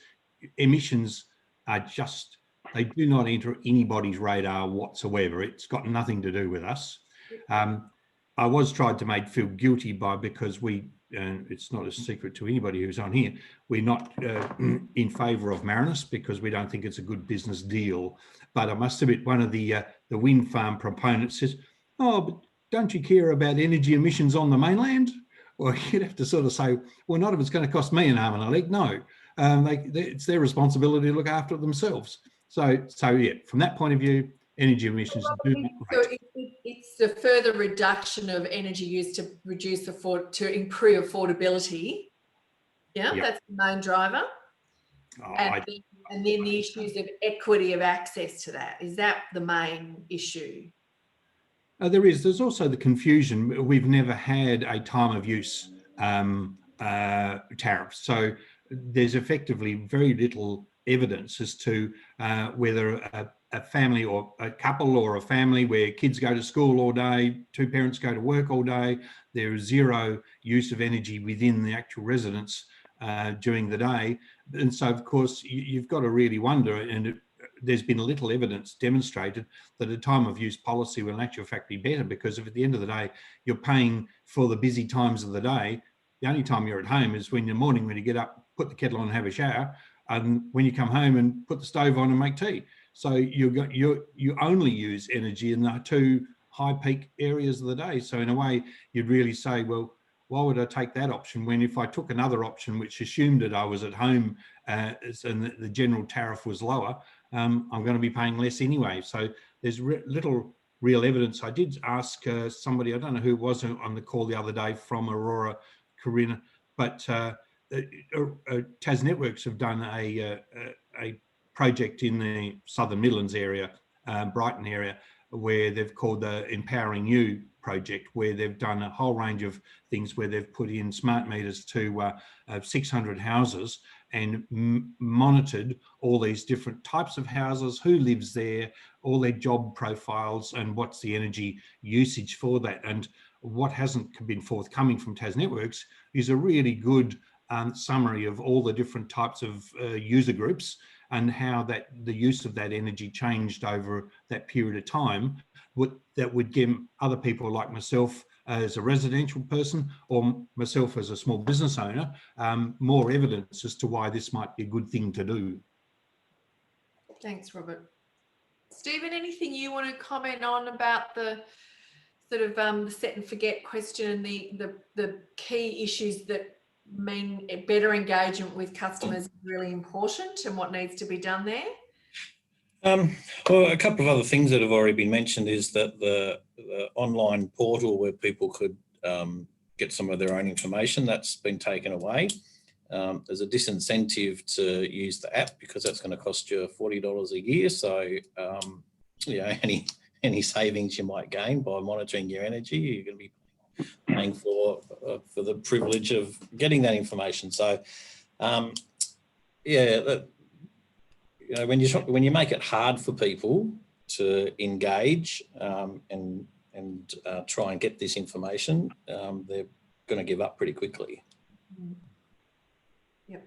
emissions are just, they do not enter anybody's radar whatsoever. It's got nothing to do with us. I was tried to make feel guilty because we, and it's not a secret to anybody who's on here, we're not in favour of Marinus because we don't think it's a good business deal. But I must admit, one of the wind farm proponents says, "Oh, but don't you care about energy emissions on the mainland?" Well, you'd have to sort of say, well, not if it's going to cost me an arm and a leg. No, it's their responsibility to look after it themselves. So yeah, from that point of view, energy emissions do great. So it's the further reduction of energy use to reduce to improve affordability. Yeah, Yep. that's the main driver. Oh, and then the issues of equity of access to that. Is that the main issue? There's also the confusion. We've never had a time of use tariff. So there's effectively very little evidence as to whether a family or a couple or a family where kids go to school all day, two parents go to work all day, there is zero use of energy within the actual residence during the day. And so, of course, you've got to really wonder, and there's been little evidence demonstrated that a time of use policy will in actual fact be better, because if at the end of the day, you're paying for the busy times of the day, the only time you're at home is when in the morning, when you get up, put the kettle on and have a shower, and when you come home and put the stove on and make tea. So you only use energy in the two high peak areas of the day. So in a way, you'd really say, well, why would I take that option when if I took another option, which assumed that I was at home and the general tariff was lower, I'm going to be paying less anyway. So there's little real evidence. I did ask somebody, I don't know who it was on the call the other day from Aurora, Corinna, but Tas Networks have done a project in the Southern Midlands area, Brighton area, where they've called the Empowering You project, where they've done a whole range of things where they've put in smart meters to 600 houses and monitored all these different types of houses, who lives there, all their job profiles, and what's the energy usage for that. And what hasn't been forthcoming from Tas Networks is a really good summary of all the different types of user groups and how that the use of that energy changed over that period of time. That would give other people like myself as a residential person or myself as a small business owner more evidence as to why this might be a good thing to do. Thanks, Robert. Stephen, anything you want to comment on about the sort of the set and forget question and the key issues that mean better engagement with customers is really important and what needs to be done there? Well, a couple of other things that have already been mentioned is that the online portal where people could get some of their own information, that's been taken away. There's a disincentive to use the app because that's going to cost you $40 a year. So, you know, any savings you might gain by monitoring your energy, you're going to be paying for the privilege of getting that information. So, yeah. You know, when you make it hard for people to engage and try and get this information, they're going to give up pretty quickly. Yep,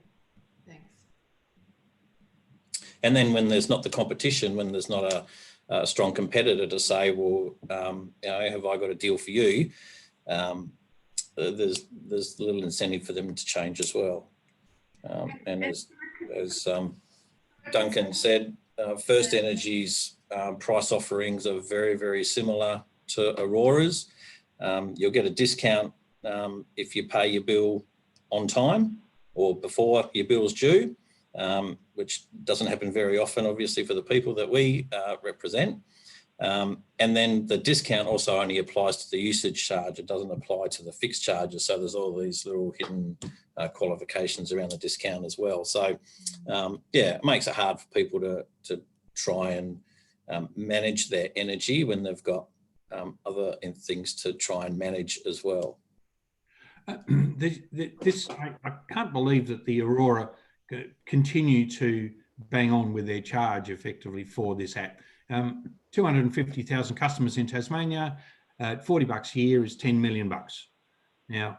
thanks. And then when there's not the competition, when there's not a strong competitor to say, well, you know, have I got a deal for you? There's little incentive for them to change as well. And as Duncan said, First Energy's price offerings are very, very similar to Aurora's. You'll get a discount if you pay your bill on time or before your bill's due, which doesn't happen very often, obviously, for the people that we represent. And then the discount also only applies to the usage charge. It doesn't apply to the fixed charges. So there's all these little hidden qualifications around the discount as well. So yeah, it makes it hard for people to try and manage their energy when they've got other things to try and manage as well. I can't believe that the Aurora continue to bang on with their charge effectively for this app. 250,000 customers in Tasmania, $40 a year is 10 million bucks. Now,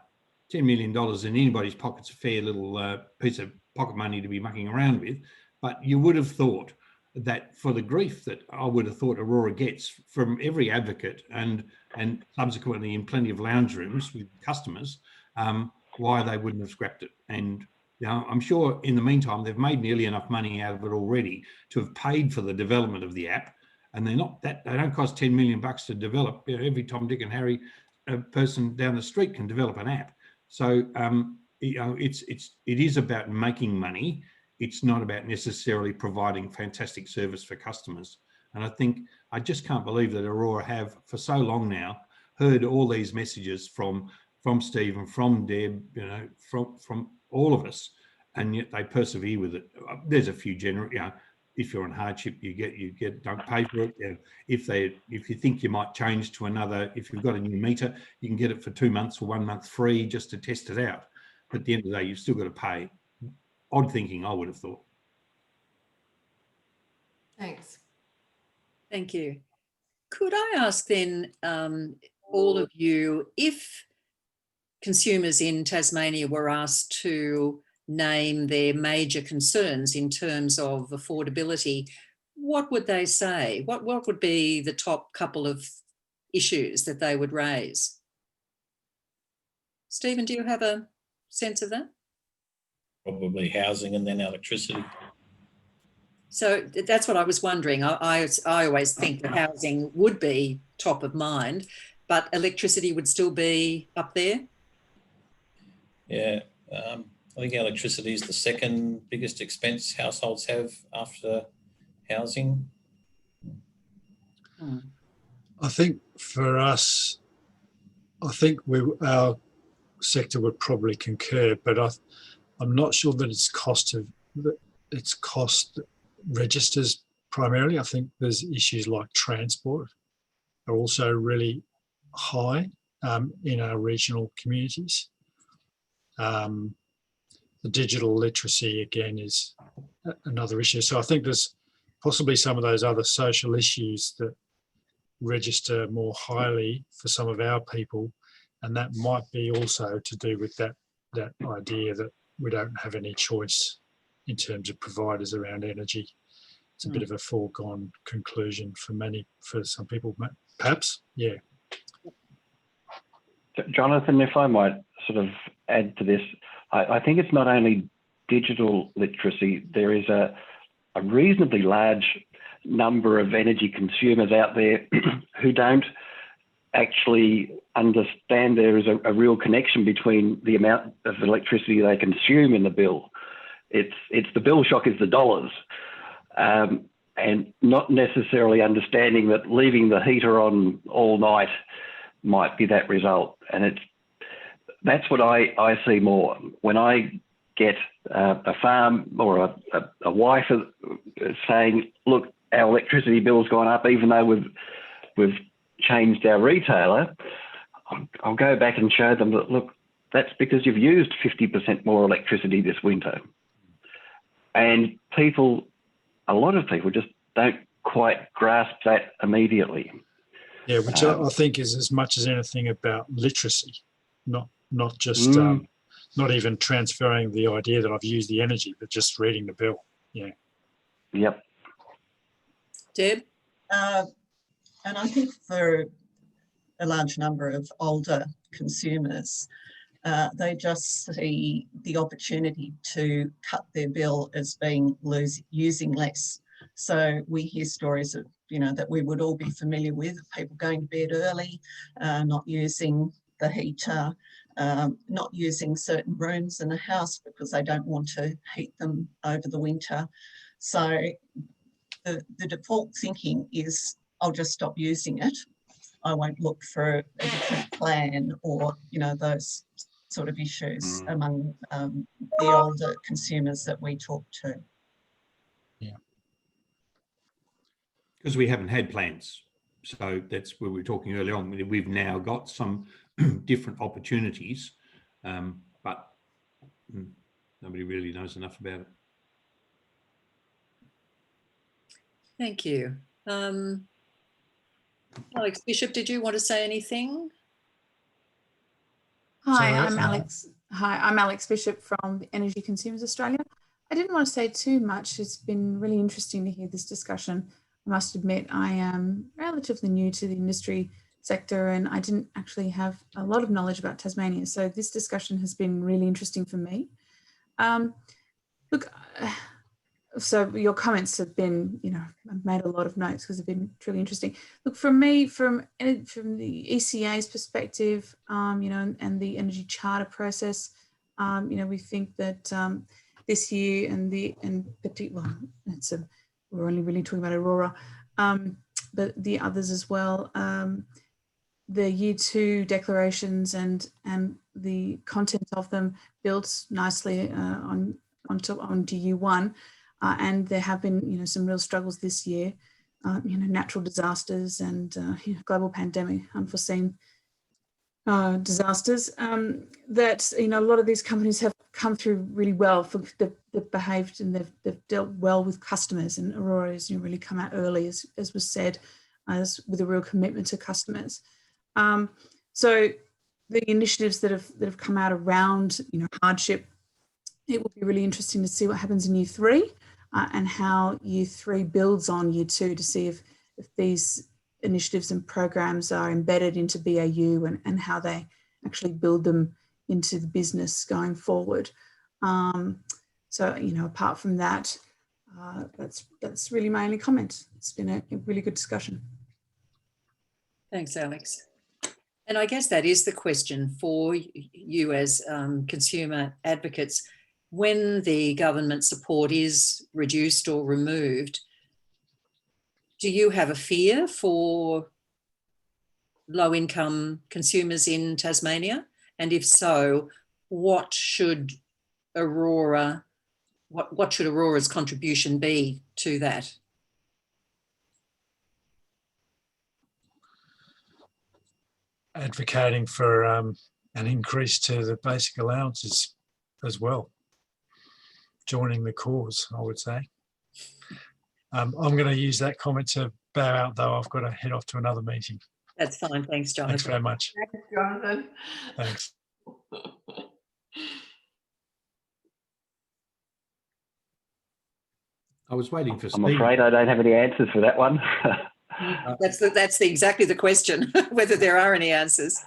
$10 million in anybody's pocket's a fair little piece of pocket money to be mucking around with, but you would have thought that for the grief that I would have thought Aurora gets from every advocate and subsequently in plenty of lounge rooms with customers, why they wouldn't have scrapped it. And I'm sure in the meantime, they've made nearly enough money out of it already to have paid for the development of the app. And they don't cost 10 million bucks to develop. Every Tom, Dick and Harry person down the street can develop an app. So, it is about making money. It's not about necessarily providing fantastic service for customers. And I just can't believe that Aurora have for so long now heard all these messages from Steve and from Deb, from all of us, and yet they persevere with it. There's a few general, if you're on hardship, you get don't pay for it. If you think you might change to another, if you've got a new meter, you can get it for 2 months or 1 month free just to test it out. But at the end of the day, you've still got to pay. Odd thinking, I would have thought. Thanks. Thank you. Could I ask then, all of you, if consumers in Tasmania were asked to name their major concerns in terms of affordability, what would they say? What would be the top couple of issues that they would raise? Stephen, do you have a sense of that? Probably housing and then electricity. So that's what I was wondering. I always think that housing would be top of mind, but electricity would still be up there. Yeah, I think electricity is the second biggest expense households have after housing. I think for us, our sector would probably concur, but I'm not sure that its cost registers primarily. I think there's issues like transport are also really high in our regional communities. The digital literacy again is another issue. So I think there's possibly some of those other social issues that register more highly for some of our people, and that might be also to do with that idea that we don't have any choice in terms of providers around energy. It's a bit of a foregone conclusion for some people, perhaps. Yeah. Jonathan, if I might sort of add to this, I think it's not only digital literacy. There is a reasonably large number of energy consumers out there who don't actually understand there is a real connection between the amount of electricity they consume in the bill. It's the bill shock is the dollars, and not necessarily understanding that leaving the heater on all night might be that result. And that's what I see more when I get a farm or a wife saying, look, our electricity bill's gone up even though we've changed our retailer. I'll go back and show them that, look, that's because you've used 50% more electricity this winter. And a lot of people just don't quite grasp that immediately. Yeah, which I think is as much as anything about literacy, not just not even transferring the idea that I've used the energy, but just reading the bill. Yeah. Yep. Deb? And I think for a large number of older consumers, they just see the opportunity to cut their bill as being using less. So we hear stories of, that we would all be familiar with, people going to bed early, not using the heater, not using certain rooms in the house because they don't want to heat them over the winter. So the default thinking is, I'll just stop using it. I won't look for a different plan or, those sort of issues among the older consumers that we talk to. Yeah. Because we haven't had plans. So that's where we were talking earlier on. We've now got some different opportunities but nobody really knows enough about it. Thank you. Alex Bishop, did you want to say anything? Hi, Sorry, I'm Alex. Hi, I'm Alex Bishop from Energy Consumers Australia. I didn't want to say too much. It's been really interesting to hear this discussion. I must admit, I am relatively new to the industry sector and I didn't actually have a lot of knowledge about Tasmania. So this discussion has been really interesting for me. Look, so your comments have been, I've made a lot of notes because they've been truly interesting. Look, for me, from the ECA's perspective, and the energy charter process, we think that this year we're only really talking about Aurora, but the others as well. The year 2 declarations and the content of them builds nicely on DU 1. And there have been, some real struggles this year, natural disasters and global pandemic, unforeseen disasters that, a lot of these companies have come through really well. They've behaved and they've dealt well with customers, and Aurora has really come out early, as was said, with a real commitment to customers. So the initiatives that have come out around, hardship, it will be really interesting to see what happens in year 3. And how year 3 builds on year 2 to see if these initiatives and programs are embedded into BAU and how they actually build them into the business going forward. So, apart from that, that's really my only comment. It's been a really good discussion. Thanks, Alex. And I guess that is the question for you as consumer advocates. When the government support is reduced or removed, do you have a fear for low-income consumers in Tasmania? And if so, what should Aurora's contribution be to that? Advocating for an increase to the basic allowances as well. Joining the cause, I would say. I'm going to use that comment to bow out, though. I've got to head off to another meeting. That's fine. Thanks, Jonathan. Thanks very much. Thanks, Jonathan. Thanks. I was waiting for I'm Stephen. afraid I don't have any answers for that one. That's exactly the question, whether there are any answers.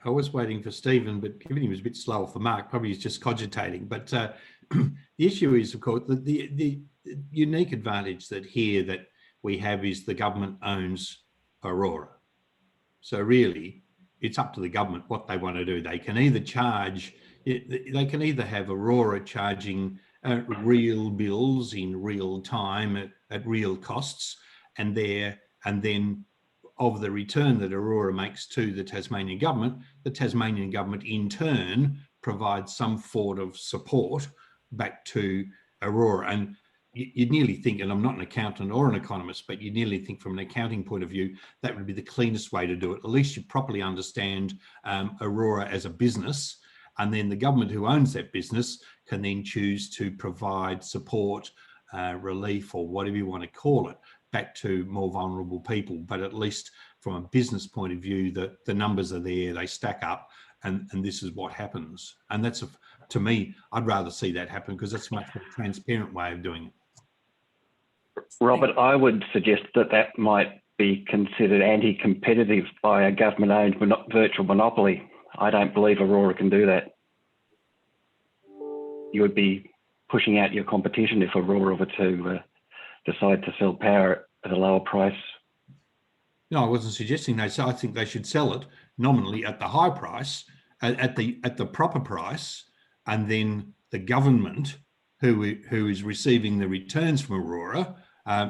I was waiting for Stephen, but given he was a bit slow off the mark, probably he's just cogitating. But the issue is, of course, the unique advantage that we have is the government owns Aurora. So really, it's up to the government what they want to do. They can either have Aurora charging real bills in real time at real costs, and then of the return that Aurora makes to the Tasmanian government in turn provides some form of support back to Aurora. And you'd nearly think, and I'm not an accountant or an economist, but you nearly think from an accounting point of view, that would be the cleanest way to do it. At least you properly understand Aurora as a business, and then the government who owns that business can then choose to provide support, relief, or whatever you want to call it, back to more vulnerable people. But at least from a business point of view, the numbers are there, they stack up, and this is what happens. And that's, to me, I'd rather see that happen because it's a much more transparent way of doing it. Robert, I would suggest that might be considered anti-competitive by a government-owned virtual monopoly. I don't believe Aurora can do that. You would be pushing out your competition if Aurora were to decide to sell power at a lower price. No, I wasn't suggesting that. So I think they should sell it nominally at the high price, at the proper price, and then the government, who is receiving the returns from Aurora,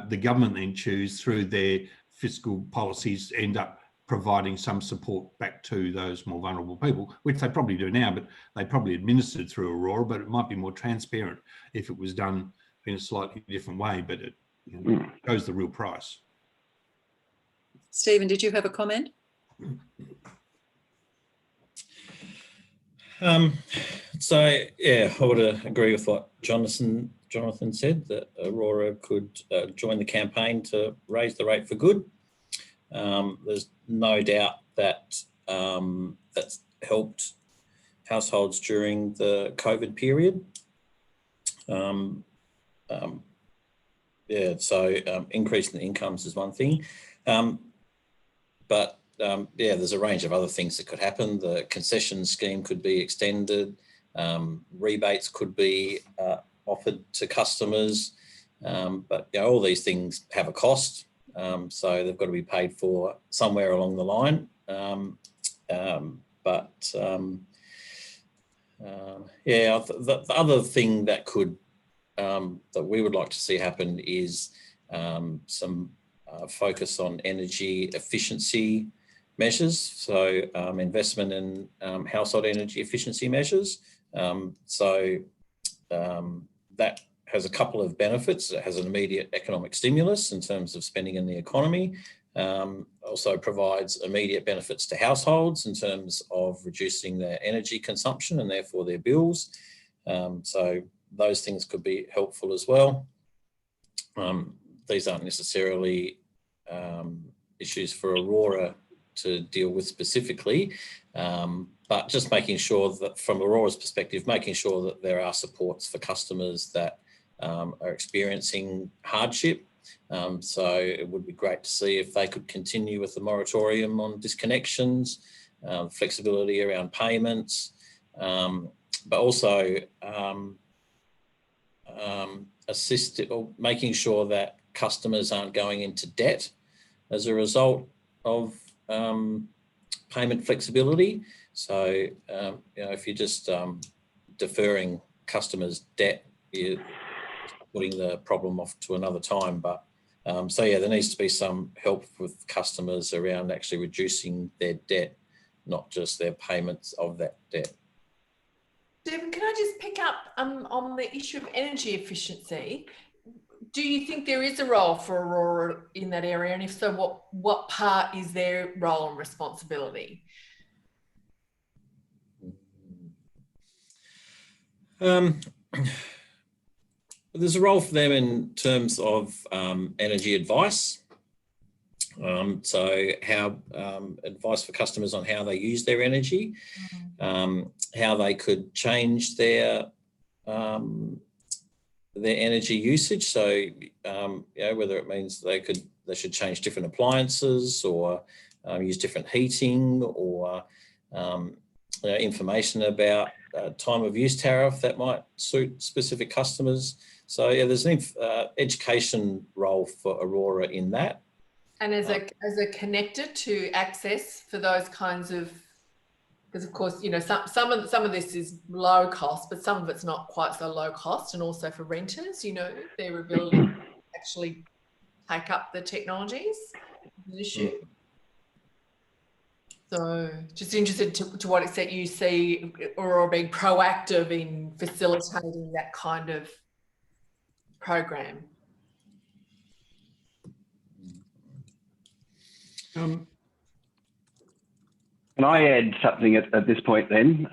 the government then choose through their fiscal policies end up providing some support back to those more vulnerable people, which they probably do now, but they probably administered through Aurora, but it might be more transparent if it was done in a slightly different way, but it shows the real price. Stephen, did you have a comment? So yeah, I would agree with what Jonathan said, that Aurora could join the campaign to raise the rate for good. There's no doubt that that's helped households during the COVID period. Yeah, so increasing the incomes is one thing, but yeah, there's a range of other things that could happen. The concession scheme could be extended, rebates could be offered to customers, but you know, all these things have a cost, so they've got to be paid for somewhere along the line. Yeah, the other thing that could that we would like to see happen is some focus on energy efficiency measures. So investment in household energy efficiency measures. That has a couple of benefits. It has an immediate economic stimulus in terms of spending in the economy. Also provides immediate benefits to households in terms of reducing their energy consumption and therefore their bills. So those things could be helpful as well. These aren't necessarily issues for Aurora to deal with specifically, but just making sure that from Aurora's perspective, making sure that there are supports for customers that are experiencing hardship. So it would be great to see if they could continue with the moratorium on disconnections, flexibility around payments, but also assist or making sure that customers aren't going into debt as a result of payment flexibility. So you know, if you're just deferring customers' debt, you're putting the problem off to another time. But so yeah, there needs to be some help with customers around actually reducing their debt, not just their payments of that debt. Stephen, can I just pick up on the issue of energy efficiency? Do you think there is a role for Aurora in that area? And if so, what part is their role and responsibility? There's a role for them in terms of energy advice. So how advice for customers on how they use their energy, how they could change their energy usage. So you know, whether it means they should change different appliances or use different heating, or you know, information about time of use tariff that might suit specific customers. So yeah, there's an education role for Aurora in that. And as a connector to access for those kinds of, because of course, you know, some of this is low cost, but some of it's not quite so low cost, and also for renters, you know, their ability to actually take up the technologies is an issue. So just interested to what extent you see Aurora being proactive in facilitating that kind of program. Can I add something at this point then?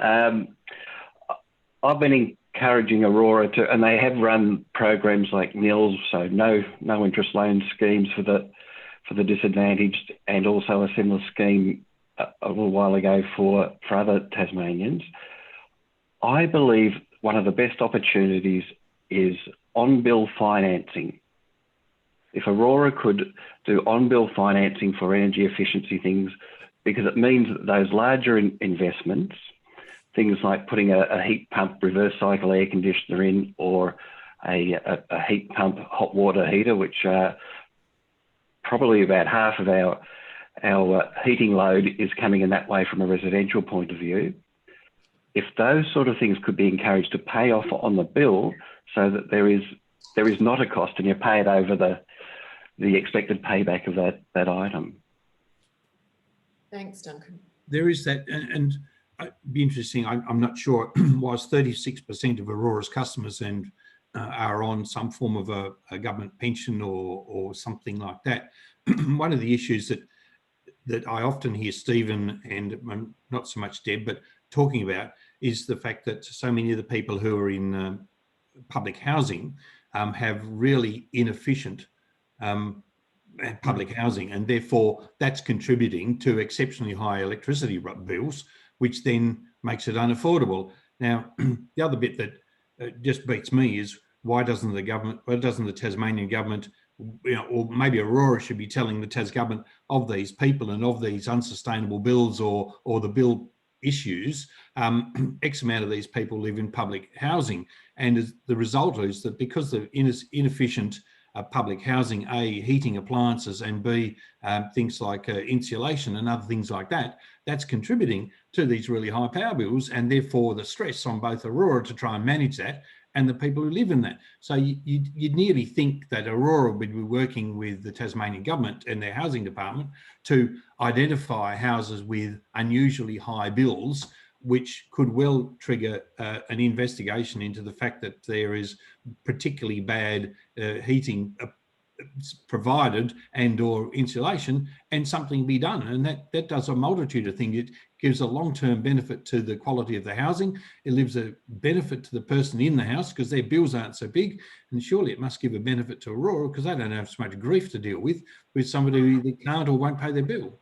I've been encouraging Aurora to, and they have run programs like NILS, so no interest loan schemes for the disadvantaged, and also a similar scheme a little while ago for other Tasmanians. I believe one of the best opportunities is on-bill financing. If Aurora could do on-bill financing for energy efficiency things, because it means that those larger investments, things like putting a heat pump reverse cycle air conditioner in, or a heat pump hot water heater, which probably about half of our heating load is coming in that way from a residential point of view. If those sort of things could be encouraged to pay off on the bill, so that there is not a cost and you pay it over the expected payback of that item. Thanks, Duncan. There is that, and it'd be interesting. I'm not sure. Was 36% of Aurora's customers and are on some form of a government pension or something like that. One of the issues that I often hear Stephen and not so much Deb, but talking about is the fact that so many of the people who are in public housing have really inefficient public housing, and therefore that's contributing to exceptionally high electricity bills, which then makes it unaffordable. Now, the other bit that just beats me is why doesn't the Tasmanian government, or maybe Aurora should be telling the Tas government of these people and of these unsustainable bills or the bill issues. X amount of these people live in public housing, and the result is that because of inefficient public housing, A, heating appliances, and B, things like insulation and other things like that, that's contributing to these really high power bills, and therefore the stress on both Aurora to try and manage that and the people who live in that. So you'd nearly think that Aurora would be working with the Tasmanian government and their housing department to identify houses with unusually high bills, which could well trigger an investigation into the fact that there is particularly bad heating provided and or insulation, and something be done. And that does a multitude of things. It gives a long-term benefit to the quality of the housing. It gives a benefit to the person in the house because their bills aren't so big. And surely it must give a benefit to Aurora because they don't have so much grief to deal with somebody who either can't or won't pay their bill.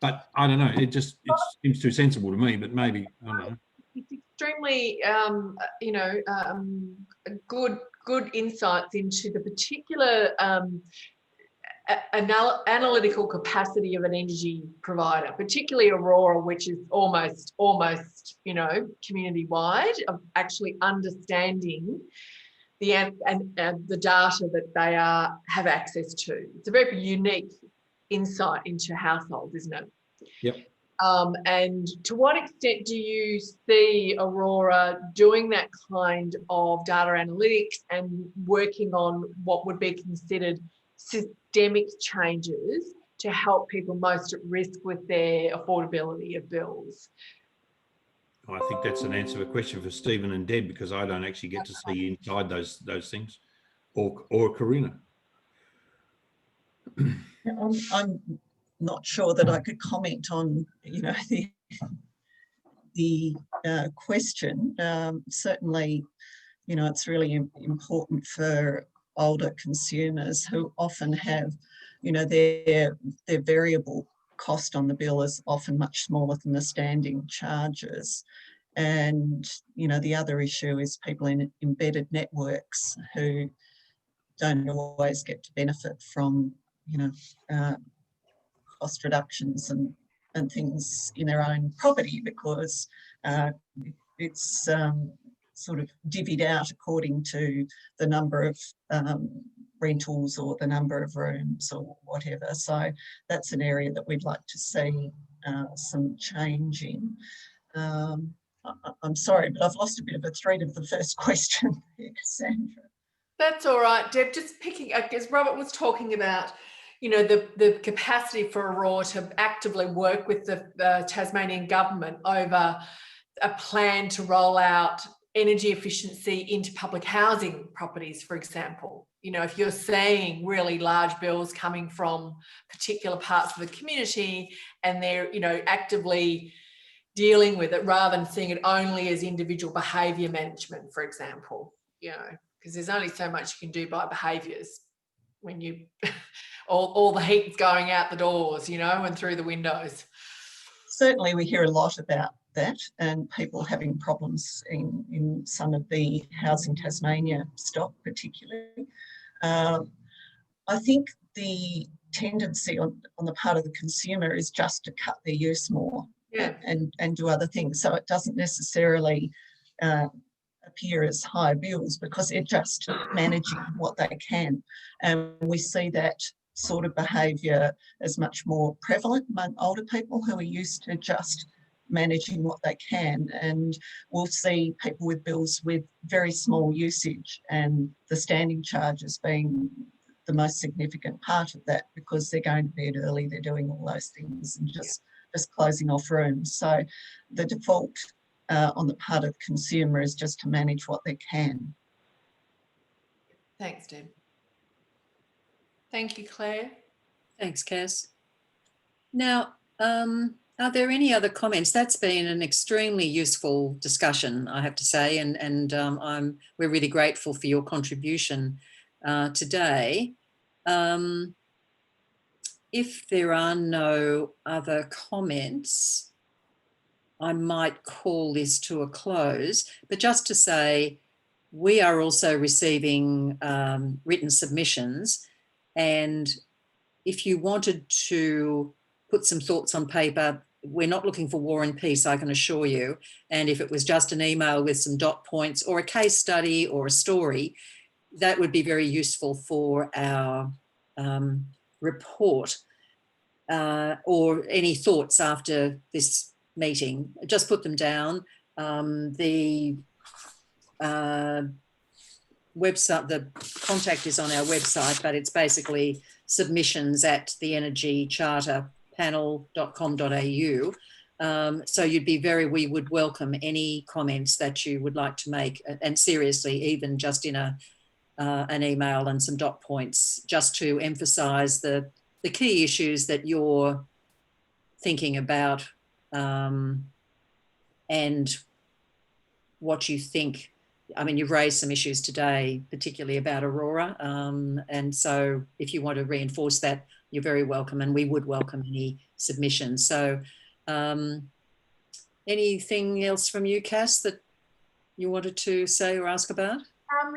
But I don't know, it seems too sensible to me, but maybe, I don't know. It's extremely, good insights into the particular analytical capacity of an energy provider, particularly Aurora, which is almost, community-wide, of actually understanding the data that they have access to. It's a very unique insight into households, isn't it? Yep. And to what extent do you see Aurora doing that kind of data analytics and working on what would be considered systemic changes to help people most at risk with their affordability of bills? I think that's an answer to a question for Stephen and Deb, because I don't actually get to see inside those things, or Karina. I'm not sure that I could comment on, the question. Certainly, it's really important for older consumers who often have, their variable cost on the bill is often much smaller than the standing charges. And, the other issue is people in embedded networks who don't always get to benefit from, cost reductions and things in their own property because it's sort of divvied out according to the number of rentals or the number of rooms or whatever. So that's an area that we'd like to see some change in. I'm sorry, but I've lost a bit of a thread of the first question there, Cassandra. That's all right, Deb. Just picking up, as Robert was talking about, the capacity for Aurora to actively work with the Tasmanian government over a plan to roll out energy efficiency into public housing properties, for example. If you're seeing really large bills coming from particular parts of the community and they're, actively dealing with it rather than seeing it only as individual behaviour management, for example, because there's only so much you can do by behaviours when you all the heat's going out the doors, and through the windows. Certainly we hear a lot about that and people having problems in some of the Housing Tasmania stock particularly. I think the tendency on the part of the consumer is just to cut their use more and do other things. So it doesn't necessarily appear as high bills because they're just managing what they can. And we see that sort of behaviour is much more prevalent among older people who are used to just managing what they can. And we'll see people with bills with very small usage and the standing charges being the most significant part of that because they're going to bed early, they're doing all those things and just closing off rooms. So the default on the part of the consumer is just to manage what they can. Thanks, Deb. Thank you, Claire. Thanks, Cass. Now, Are there any other comments? That's been an extremely useful discussion, I have to say, and we're really grateful for your contribution today. If there are no other comments, I might call this to a close, but just to say, we are also receiving written submissions, and if you wanted to put some thoughts on paper, we're not looking for war and peace, I can assure you. And if it was just an email with some dot points or a case study or a story, that would be very useful for our report, or any thoughts after this meeting. Just put them down. The website, the contact is on our website, but it's basically submissions at the energycharterpanel.com.au. So we would welcome any comments that you would like to make, and seriously, even just in an email and some dot points, just to emphasize the key issues that you're thinking about, and what you think. I mean, you've raised some issues today, particularly about Aurora. And so if you want to reinforce that, you're very welcome, and we would welcome any submissions. So anything else from you, Cass, that you wanted to say or ask about?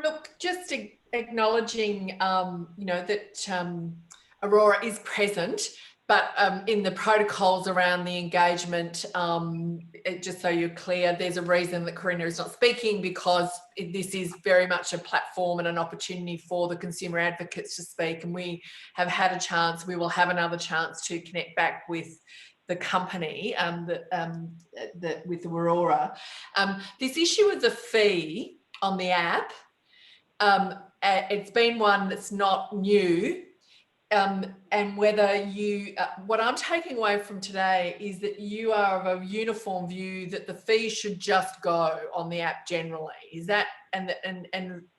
Look, just acknowledging, that Aurora is present, but in the protocols around the engagement, just so you're clear, there's a reason that Corinna is not speaking, because this is very much a platform and an opportunity for the consumer advocates to speak. And we have had a chance, we will have another chance to connect back with the company, with Aurora. This issue of the fee on the app, it's been one that's not new. And whether you, what I'm taking away from today is that you are of a uniform view that the fee should just go on the app generally. Is that, and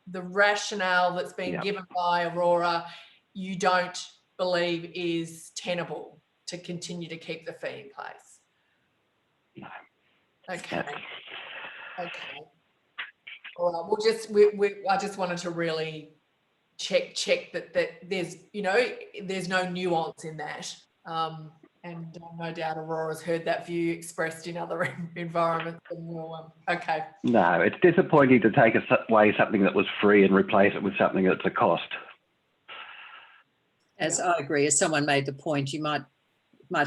the rationale that's been given by Aurora, you don't believe is tenable to continue to keep the fee in place? No. Okay. Okay. All right. I just wanted to really check that there's, there's no nuance in that. And no doubt Aurora's heard that view expressed in other environments. And we'll, okay. No, it's disappointing to take away something that was free and replace it with something that's a cost. As I agree, as someone made the point, you might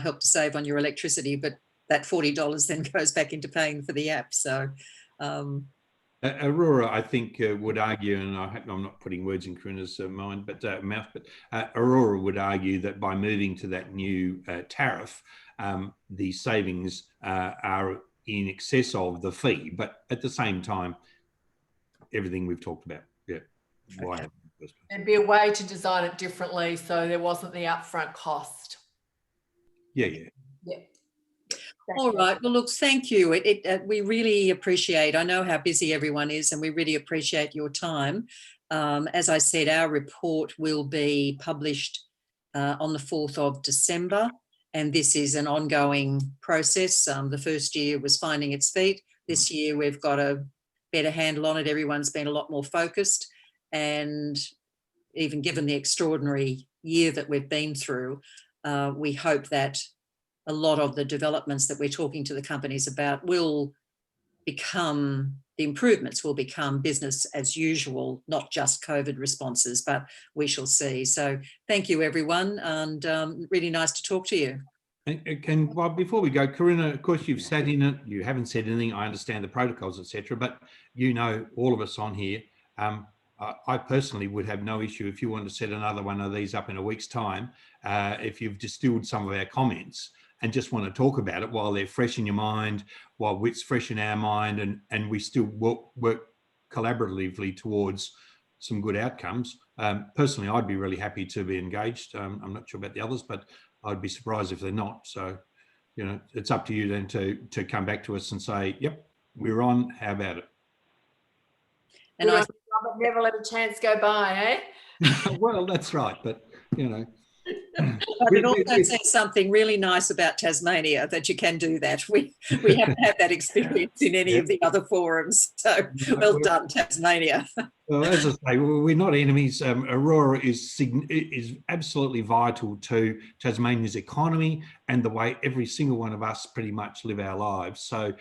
help to save on your electricity, but that $40 then goes back into paying for the app. So Aurora, I think, would argue, and I'm not putting words in Corinna's mind, but mouth, but Aurora would argue that by moving to that new tariff, the savings are in excess of the fee. But at the same time, everything we've talked about, why? Okay. There'd be a way to design it differently so there wasn't the upfront cost. Yeah. All right. Well, look, thank you. We really appreciate, I know how busy everyone is, and we really appreciate your time. As I said, our report will be published on the 4th of December, and this is an ongoing process. The first year was finding its feet. This year we've got a better handle on it. Everyone's been a lot more focused, and even given the extraordinary year that we've been through, we hope that a lot of the developments that we're talking to the companies about will become, the improvements will become business as usual, not just COVID responses, but we shall see. So thank you, everyone, and really nice to talk to you. And well, before we go, Corinna, of course, you've sat in it, you haven't said anything, I understand the protocols, etc., but all of us on here, I personally would have no issue if you want to set another one of these up in a week's time, if you've distilled some of our comments and just want to talk about it while they're fresh in your mind, while it's fresh in our mind, and we still work collaboratively towards some good outcomes. Personally, I'd be really happy to be engaged. I'm not sure about the others, but I'd be surprised if they're not. So, it's up to you then to come back to us and say, yep, we're on, how about it? And I never let a chance go by, eh? Well, that's right, but But it also says something really nice about Tasmania, that you can do that. We haven't had that experience in any of the other forums. So well done, Tasmania. Well, as I say, we're not enemies. Aurora is absolutely vital to Tasmania's economy and the way every single one of us pretty much live our lives. So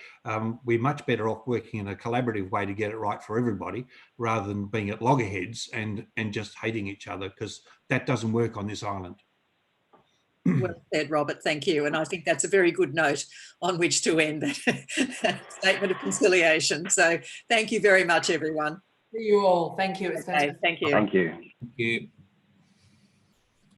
we're much better off working in a collaborative way to get it right for everybody, rather than being at loggerheads and just hating each other, because that doesn't work on this island. Well said, Robert. Thank you. And I think that's a very good note on which to end that statement of conciliation. So thank you very much, everyone. See you all. Thank you. It's Okay, fantastic. thank you. Thank you. Thank you.